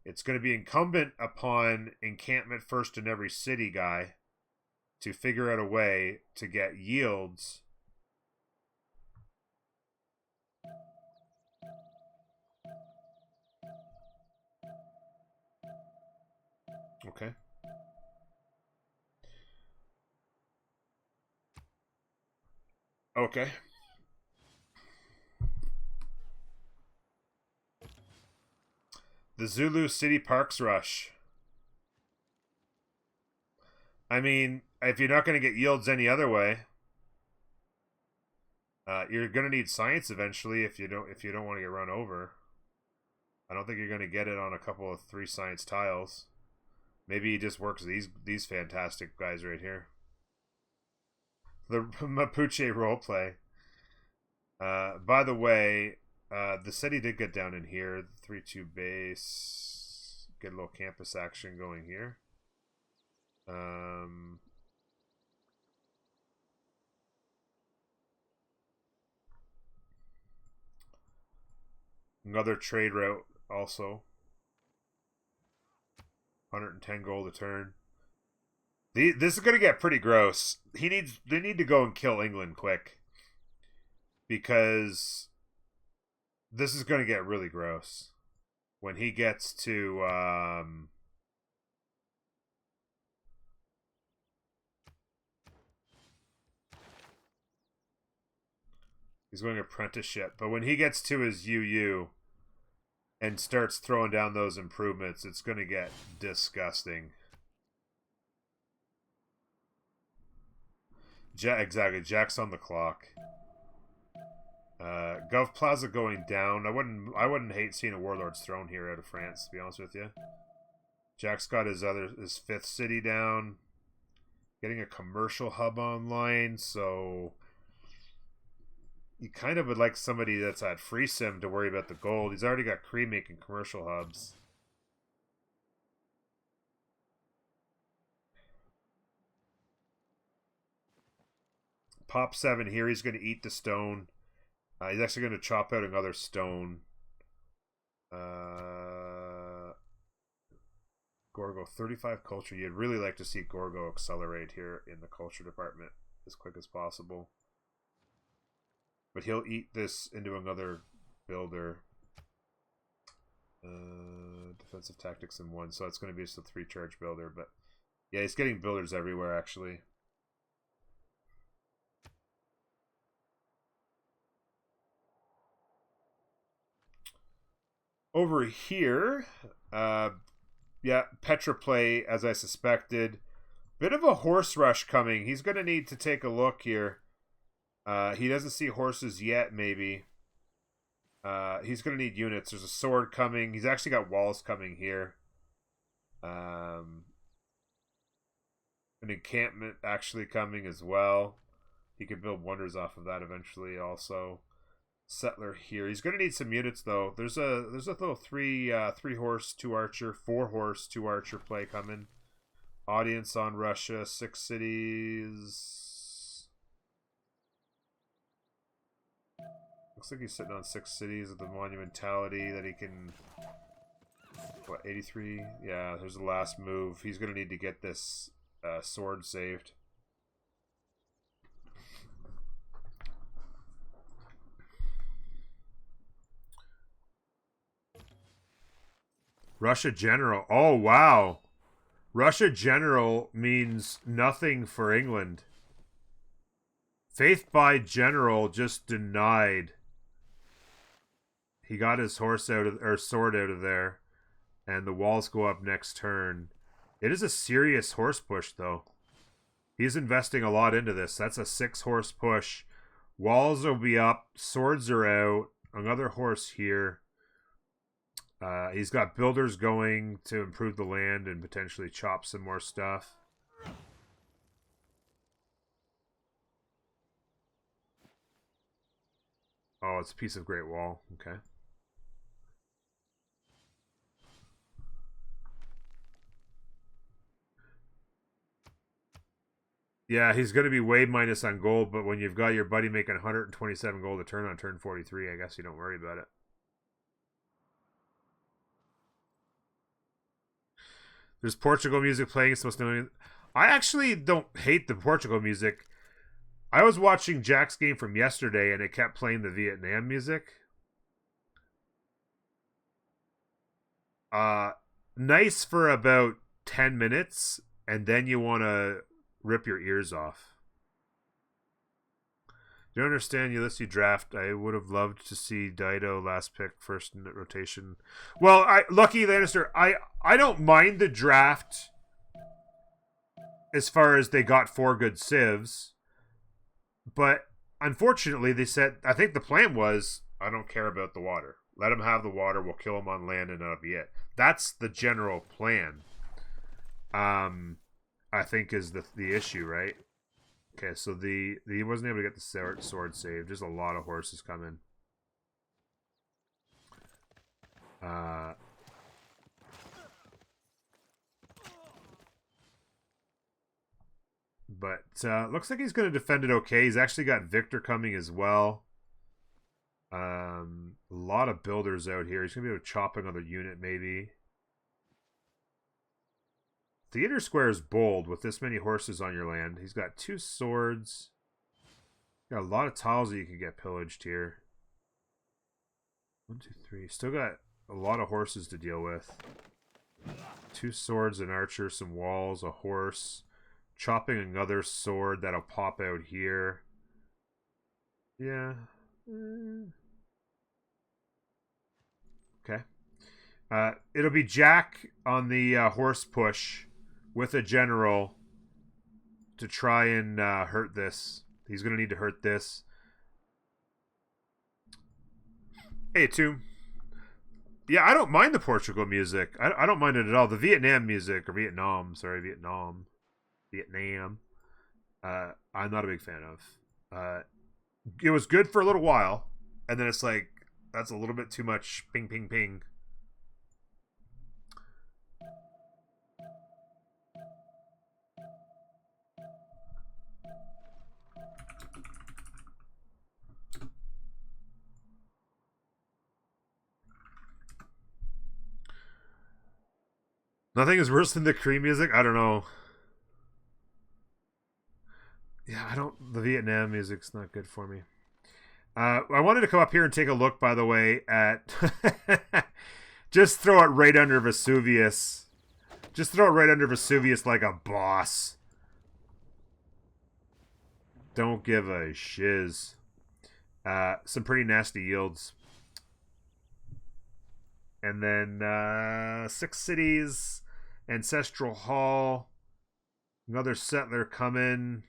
It's going to be incumbent upon encampment first in every city guy to figure out a way to get yields. Okay. Okay. The Zulu City Parks Rush. I mean, if you're not going to get yields any other way, you're going to need science eventually if you don't want to get run over. I don't think you're going to get it on a couple of 3 science tiles. Maybe he just works these fantastic guys right here. The Mapuche roleplay. By the way, the city did get down in here. 3-2 base. Get a little campus action going here. Another trade route also. 110 gold a turn. This is going to get pretty gross. They need to go and kill England quick. Because this is going to get really gross. When he gets to... he's going apprenticeship. But when he gets to his UU and starts throwing down those improvements, it's going to get disgusting. Exactly. Jack's on the clock. Gov Plaza going down. I wouldn't hate seeing a Warlord's Throne here out of France, to be honest with you. Jack's got his 5th city down. getting a commercial hub online, so you kind of would like somebody that's at free sim to worry about the gold. He's already got Kree making commercial hubs. Pop 7 here. He's going to eat the stone. He's actually going to chop out another stone. Gorgo, 35 culture. You'd really like to see Gorgo accelerate here in the culture department as quick as possible. But he'll eat this into another builder. Defensive tactics in 1, so it's going to be just a 3-charge builder. But yeah, he's getting builders everywhere, actually. Over here, yeah, Petra play, as I suspected. Bit of a horse rush coming. He's going to need to take a look here. He doesn't see horses yet, maybe. He's going to need units. There's a sword coming. He's actually got walls coming here. An encampment actually coming as well. He could build wonders off of that eventually also. Settler here. He's going to need some units though. There's a little 3 horse 2 archer, 4 horse 2 archer play coming. Audience on Russia, 6 cities. Looks like he's sitting on 6 cities with the monumentality that he can. What, 83? Yeah, there's the last move. He's going to need to get this sword saved. Russia General. Oh, wow. Russia General means nothing for England. Faith by General just denied. He got his horse out of, or sword out of there. And the walls go up next turn. It is a serious horse push, though. He's investing a lot into this. That's a 6 horse push. Walls will be up. Swords are out. Another horse here. He's got builders going to improve the land and potentially chop some more stuff. Oh, it's a piece of Great Wall. Okay. Yeah, he's going to be way minus on gold, but when you've got your buddy making 127 gold a turn on turn 43, I guess you don't worry about it. There's Portugal music playing. It's supposed to. I actually don't hate the Portugal music. I was watching Jack's game from yesterday, and it kept playing the Vietnam music. Nice for about 10 minutes, and then you want to rip your ears off. You don't understand Ulysse draft. I would have loved to see Dido last pick, first in rotation. Well, Lucky Lannister, I don't mind the draft as far as they got 4 good civs. But unfortunately, they said, I think the plan was, I don't care about the water. Let them have the water. We'll kill them on land and that'll be it. That's the general plan. I think is the issue, right? Okay, so he wasn't able to get the sword saved. There's a lot of horses coming. But looks like he's going to defend it okay. He's actually got Victor coming as well. A lot of builders out here. He's going to be able to chop another unit maybe. Theater Square is bold with this many horses on your land. He's got 2 swords. Got a lot of tiles that you can get pillaged here. 1, 2, 3. Still got a lot of horses to deal with. 2 swords, an archer, some walls, a horse. Chopping another sword that'll pop out here. Yeah. Okay. It'll be Jack on the horse push with a general to try and hurt this. He's going to need to hurt this. Hey, Tomb. Yeah, I don't mind the Portugal music. I don't mind it at all. The Vietnam music, or Vietnam. I'm not a big fan of. It was good for a little while, and then it's like, that's a little bit too much ping, ping, ping. Nothing is worse than the Korean music. I don't know. Yeah, the Vietnam music's not good for me. I wanted to come up here and take a look, by the way, at just throw it right under Vesuvius. Just throw it right under Vesuvius like a boss. Don't give a shiz. Some pretty nasty yields. And then 6 cities, Ancestral Hall, another settler coming,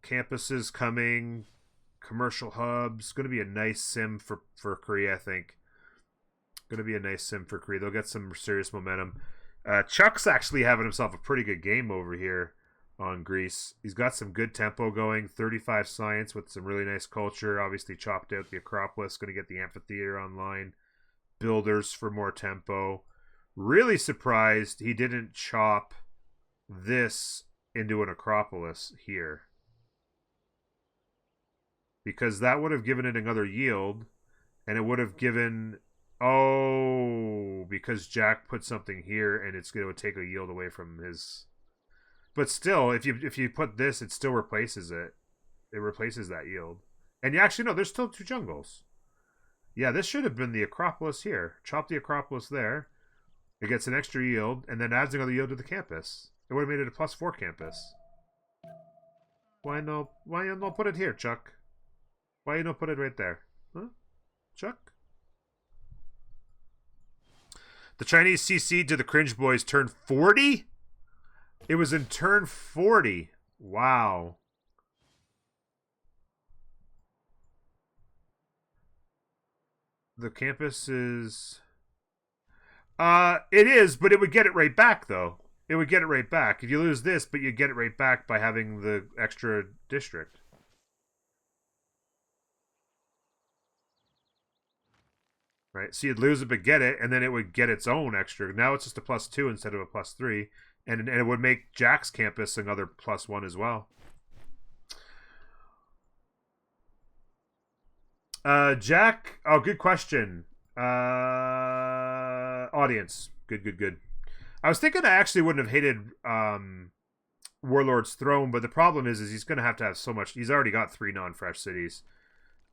campuses coming, commercial hubs. Going to be a nice sim for Korea, I think. Going to be a nice sim for Korea. They'll get some serious momentum. Chuck's actually having himself a pretty good game over here on Greece. He's got some good tempo going. 35 science with some really nice culture. Obviously chopped out the Acropolis. Going to get the amphitheater online. Builders for more tempo. Really surprised he didn't chop this into an Acropolis here, because that would have given it another yield, and it would have given... Oh, because Jack put something here, and it's going to take a yield away from his... But still, if you put this, it still replaces it. It replaces that yield. And actually, no, there's still 2 jungles. Yeah, this should have been the Acropolis here. Chop the Acropolis there. It gets an extra yield, and then adds another yield to the campus. It would have made it a +4 campus. Why no put it here, Chuck? Why you not put it right there? Huh? Chuck? The Chinese CC to the Cringe Boys turn 40? It was in turn 40. Wow. The campus is... it is, but it would get it right back, though. It would get it right back. If you lose this, but you get it right back by having the extra district. Right, so you'd lose it but get it, and then it would get its own extra. Now it's just a +2 instead of a +3, and it would make Jack's campus another +1 as well. Jack, oh, good question. Audience, good. I was thinking I actually wouldn't have hated Warlord's Throne, but the problem is he's going to have so much. He's already got 3 non-fresh cities.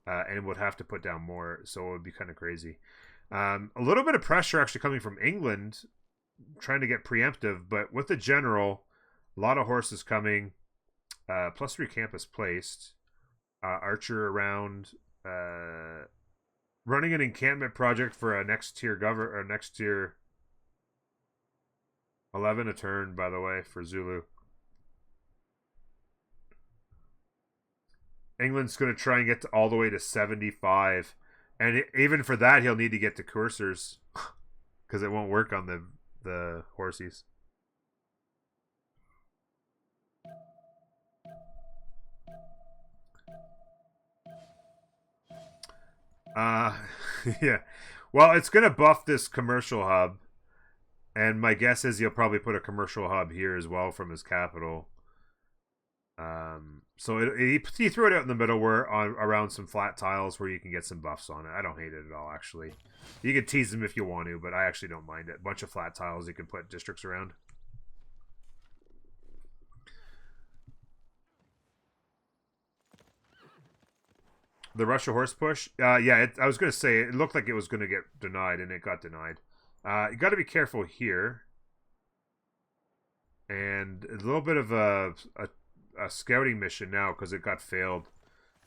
And would have to put down more, so it would be kind of crazy. A little bit of pressure actually coming from England, trying to get preemptive, but with the general, a lot of horses coming. +3 campus placed. Archer around. Running an encampment project for a next tier 11 a turn, by the way, for Zulu. England's going to try and get all the way to 75. And even for that, he'll need to get to coursers. Because it won't work on the horsies. Yeah. Well, it's going to buff this commercial hub. And my guess is he'll probably put a commercial hub here as well from his capital. So he threw it out in the middle around some flat tiles where you can get some buffs on it. I don't hate it at all, actually. You can tease them if you want to, but I actually don't mind it. A bunch of flat tiles you can put districts around. The Russia horse push? Yeah, I was going to say, it looked like it was going to get denied, and it got denied. You got to be careful here. And a little bit of a scouting mission now because it got failed.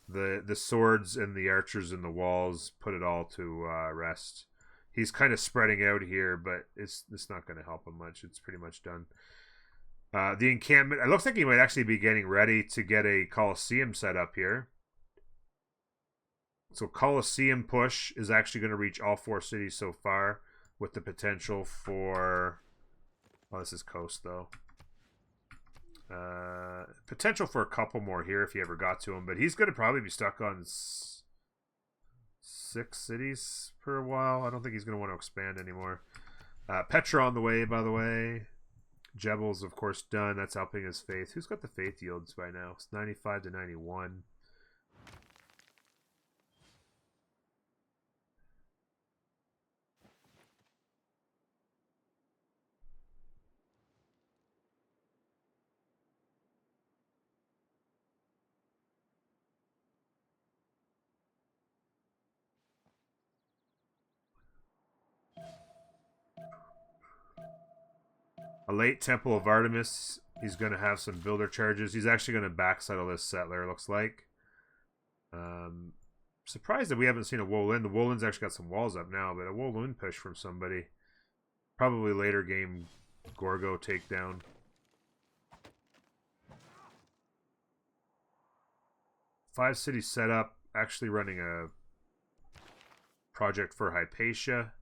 The swords and the archers and the walls put it all to rest. He's kind of spreading out here, but it's not going to help him much. It's pretty much done. The encampment, it looks like he might actually be getting ready to get a Colosseum set up here. So Colosseum push is actually going to reach all 4 cities so far, with the potential for... Oh, this is coast, though. Potential for a couple more here if he ever got to him, but he's going to probably be stuck on 6 cities for a while. I don't think he's going to want to expand anymore. Petra on the way, by the way. Jebel's, of course, done. That's helping his faith. Who's got the faith yields by now? It's 95 to 91. A late Temple of Artemis. He's going to have some builder charges. He's actually going to backsettle this settler, looks like. Surprised that we haven't seen a Wolin. The Wolin's actually got some walls up now, but a Wolin push from somebody. Probably later game Gorgo takedown. Five cities set up. Actually running a project for Hypatia.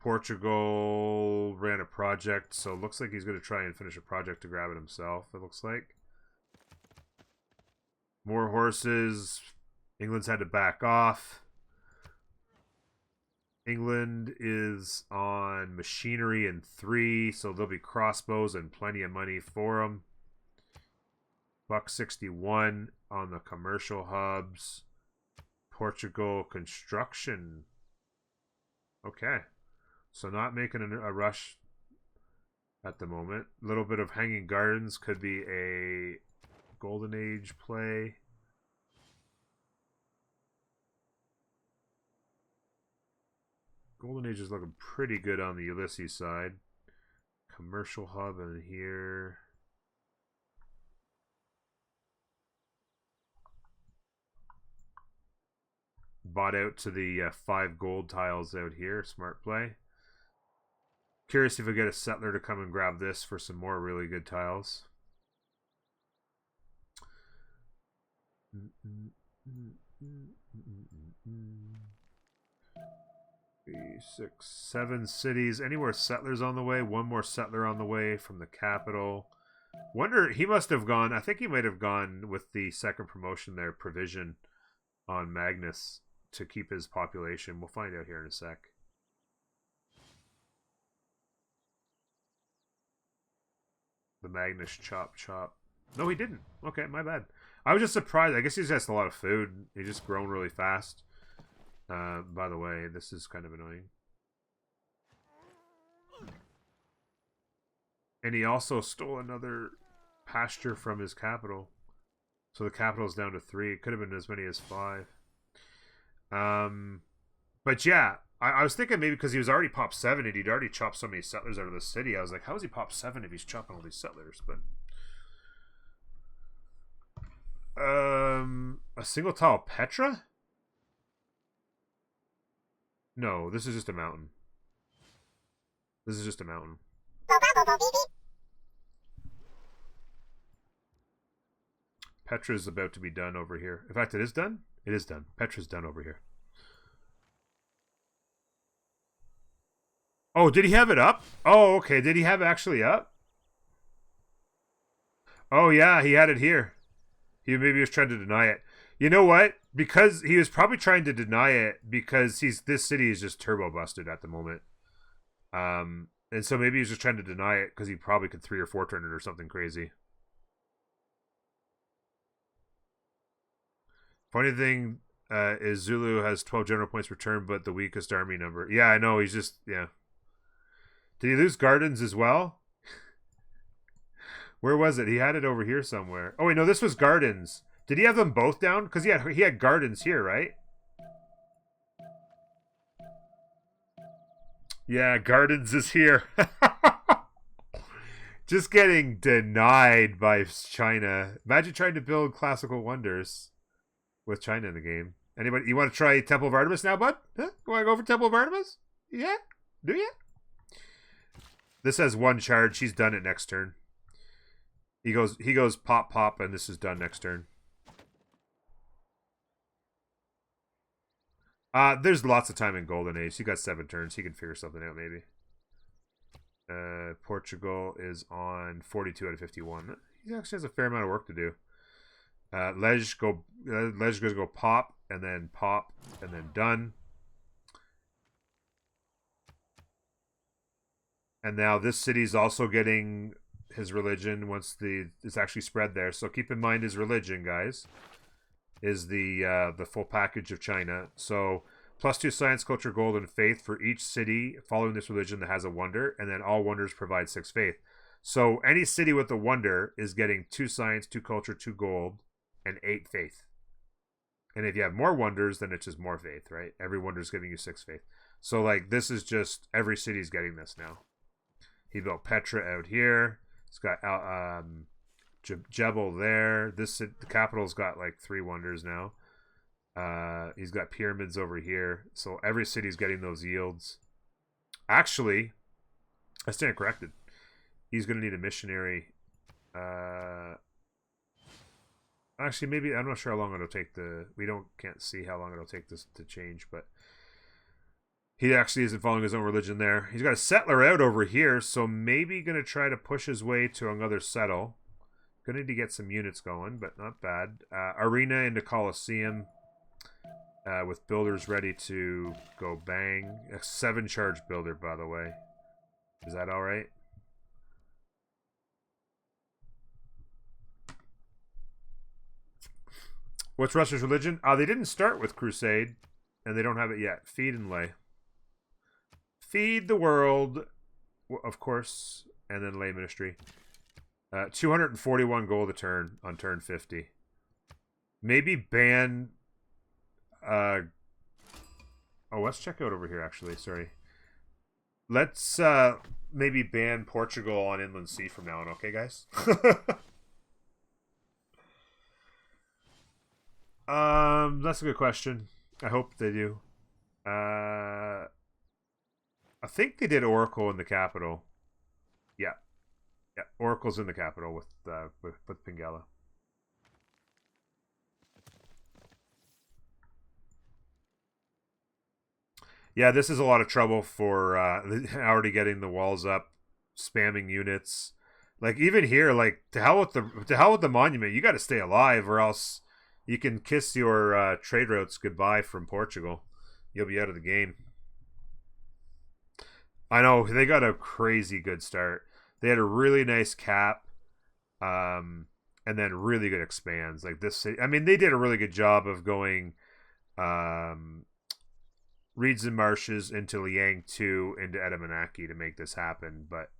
Portugal ran a project, so it looks like he's going to try and finish a project to grab it himself, it looks like. More horses. England's had to back off. England is on machinery in 3, so there'll be crossbows and plenty of money for them. Buck 61 on the commercial hubs. Portugal construction. Okay. So not making a rush at the moment. A little bit of Hanging Gardens could be a Golden Age play. Golden Age is looking pretty good on the Ulysse side. Commercial hub in here. Bought out to the 5 gold tiles out here. Smart play. Curious if we get a settler to come and grab this for some more really good tiles. 3, 6, 7 cities. Anywhere settlers on the way. One more settler on the way from the capital. Wonder, he must have gone, I think he might have gone with the second promotion there, provision on Magnus to keep his population. We'll find out here in a sec. The Magnus chop. No, he didn't. Okay, my bad. I was just surprised. I guess he's just a lot of food. He's just grown really fast. By the way, this is kind of annoying. And he also stole another pasture from his capital. So the capital's down to 3. It could have been as many as 5. But yeah, I was thinking maybe because he was already pop 7 and he'd already chopped so many settlers out of the city. I was like, how is he pop 7 if he's chopping all these settlers? But a single tile Petra? No, this is just a mountain. This is just a mountain. Petra's about to be done over here. In fact, it is done? It is done. Petra's done over here. Oh, did he have it up? Oh, okay. Did he have it actually up? Oh, yeah, he had it here. He maybe was trying to deny it. You know what? Because he was probably trying to deny it because this city is just turbo busted at the moment. And so maybe he's just trying to deny it because he probably could 3 or 4 turn it or something crazy. Funny thing is Zulu has 12 general points returned, but the weakest army number. Yeah, I know. He's just, yeah. Did he lose Gardens as well? Where was it? He had it over here somewhere. Oh, wait, no, this was Gardens. Did he have them both down? Because he had Gardens here, right? Yeah, Gardens is here. Just getting denied by China. Imagine trying to build classical wonders with China in the game. Anybody? You want to try Temple of Artemis now, bud? Huh? You want to go for Temple of Artemis? Yeah? Do you? This has 1 charge. He's done it next turn. He goes pop, and this is done next turn. There's lots of time in Golden Age. He got 7 turns. He can figure something out, maybe. Portugal is on 42 out of 51. He actually has a fair amount of work to do. Lej goes go pop, and then done. And now this city's also getting his religion once it's actually spread there. So keep in mind his religion, guys, is the full package of China. So +2 science, culture, gold, and faith for each city following this religion that has a wonder, and then all wonders provide 6 faith. So any city with a wonder is getting 2 science, 2 culture, 2 gold, and 8 faith. And if you have more wonders, then it's just more faith, right? Every wonder is giving you 6 faith. So like this is just every city's getting this now. He built Petra out here. He's got Jebel there. The capital's got like 3 wonders now. He's got pyramids over here. So every city's getting those yields. Actually, I stand corrected. He's going to need a missionary. Actually, maybe I'm not sure how long it'll take. Can't see how long it'll take this to change, but he actually isn't following his own religion there. He's got a settler out over here, so maybe going to try to push his way to another settle. Going to need to get some units going, but not bad. Arena into Colosseum with builders ready to go bang. A 7 charge builder, by the way. Is that all right? What's Russia's religion? They didn't start with Crusade, and they don't have it yet. Feed and lay. Feed the world, of course, and then lay ministry. 241 gold a turn on turn 50. Maybe ban... let's check out over here, actually. Sorry. Let's maybe ban Portugal on Inland Sea from now on, okay, guys? That's a good question. I hope they do. I think they did Oracle in the capital. Yeah. Yeah, Oracle's in the capital with Pingala. Yeah, this is a lot of trouble for already getting the walls up, spamming units. Like even here, like to hell with the monument. You got to stay alive, or else you can kiss your trade routes goodbye from Portugal. You'll be out of the game. I know they got a crazy good start. They had a really nice cap, and then really good expands. Like this, I mean, they did a really good job of going reeds and marshes into Liang 2 into Edamanaki to make this happen. But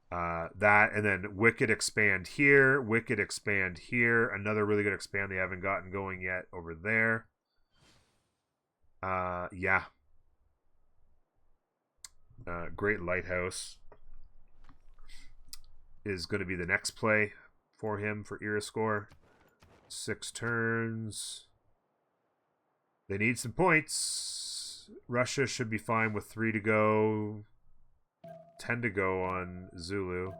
that, and then Wicked expand here, Wicked expand here. Another really good expand they haven't gotten going yet over there. Yeah. Great Lighthouse is going to be the next play for him for Iriscore. 6 turns. They need some points. Russia should be fine with 3 to go. 10 to go on Zulu.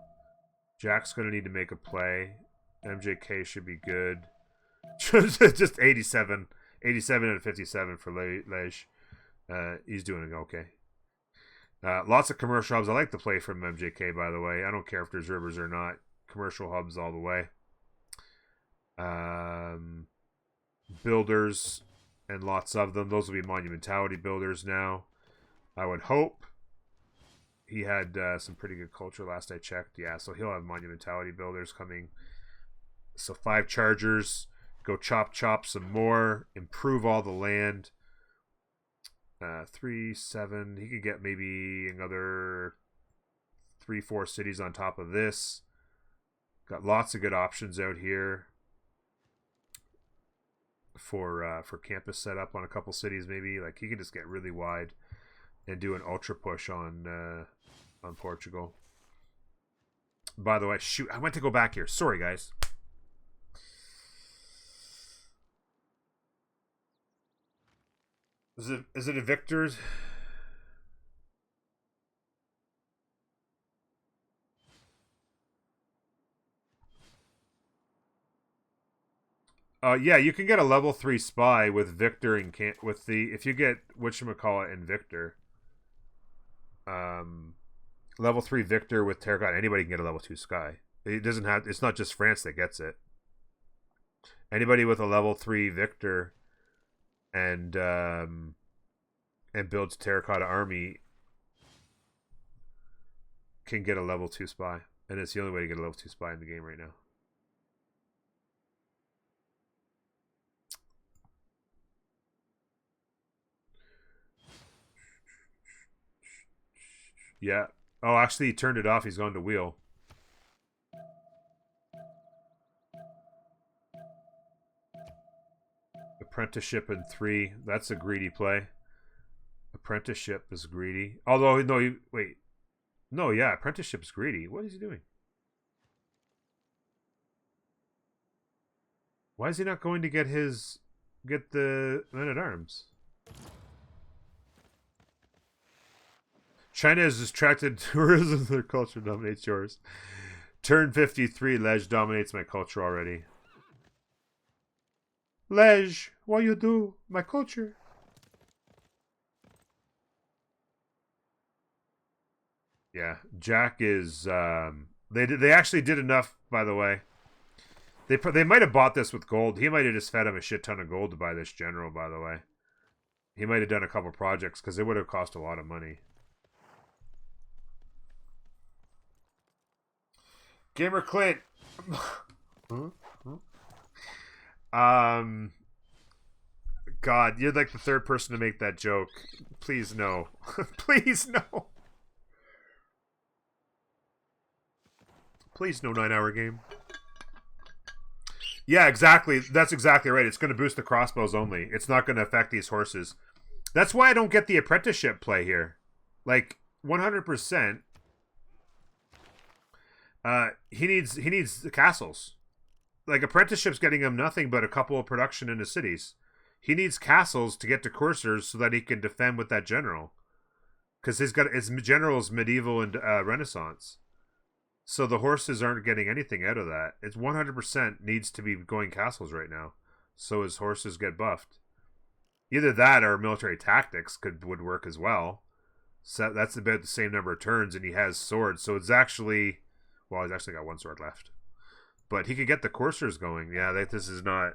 Jack's going to need to make a play. MJK should be good. Just 87. 87 out of 57 for Lej. He's doing okay. Lots of commercial hubs. I like the play from MJK, by the way. I don't care if there's rivers or not. Commercial hubs all the way. Builders, and lots of them. Those will be monumentality builders now. I would hope. He had some pretty good culture last I checked. Yeah, so he'll have monumentality builders coming. So 5 chargers. Go chop some more. Improve all the land. 3, 7. He could get maybe another 3, 4 cities on top of this. Got lots of good options out here for campus setup on a couple cities. Maybe like he can just get really wide and do an ultra push on Portugal. By the way, shoot, I went to go back here. Sorry, guys. Is it a victor's? Yeah, you can get a level 3 spy with Victor and if you get whatchamacallit and Victor. Level 3 Victor with Terracotta, anybody can get a level 2 Sky. It's not just France that gets it. Anybody with a level 3 Victor and builds Terracotta Army can get a level 2 spy. And it's the only way to get a level 2 spy in the game right now. Yeah. Oh, actually, he turned it off. He's gone to wheel. Apprenticeship in 3. That's a greedy play. Apprenticeship is greedy. Although, no, wait. No, yeah, apprenticeship's greedy. What is he doing? Why is he not going to get the men-at-arms? China has distracted tourism. Their culture dominates yours. Turn 53. Lej dominates my culture already. Lej, what you do? My culture. Yeah, Jack is. They actually did enough, by the way. They might have bought this with gold. He might have just fed him a shit ton of gold to buy this general, by the way. He might have done a couple projects because it would have cost a lot of money. Gamer Clint. God, you're like the third person to make that joke. Please no. Please no. Please no 9-hour game. Yeah, exactly. That's exactly right. It's going to boost the crossbows only. It's not going to affect these horses. That's why I don't get the apprenticeship play here. Like 100%. He needs the castles. Like apprenticeship's getting him nothing but a couple of production in the cities. He needs castles to get to coursers so that he can defend with that general. Because his general is medieval and Renaissance. So the horses aren't getting anything out of that. It's 100% needs to be going castles right now. So his horses get buffed. Either that or military tactics would work as well. So that's about the same number of turns, and he has swords. So it's actually... Well, he's actually got one sword left. But he could get the coursers going. Yeah, this is not...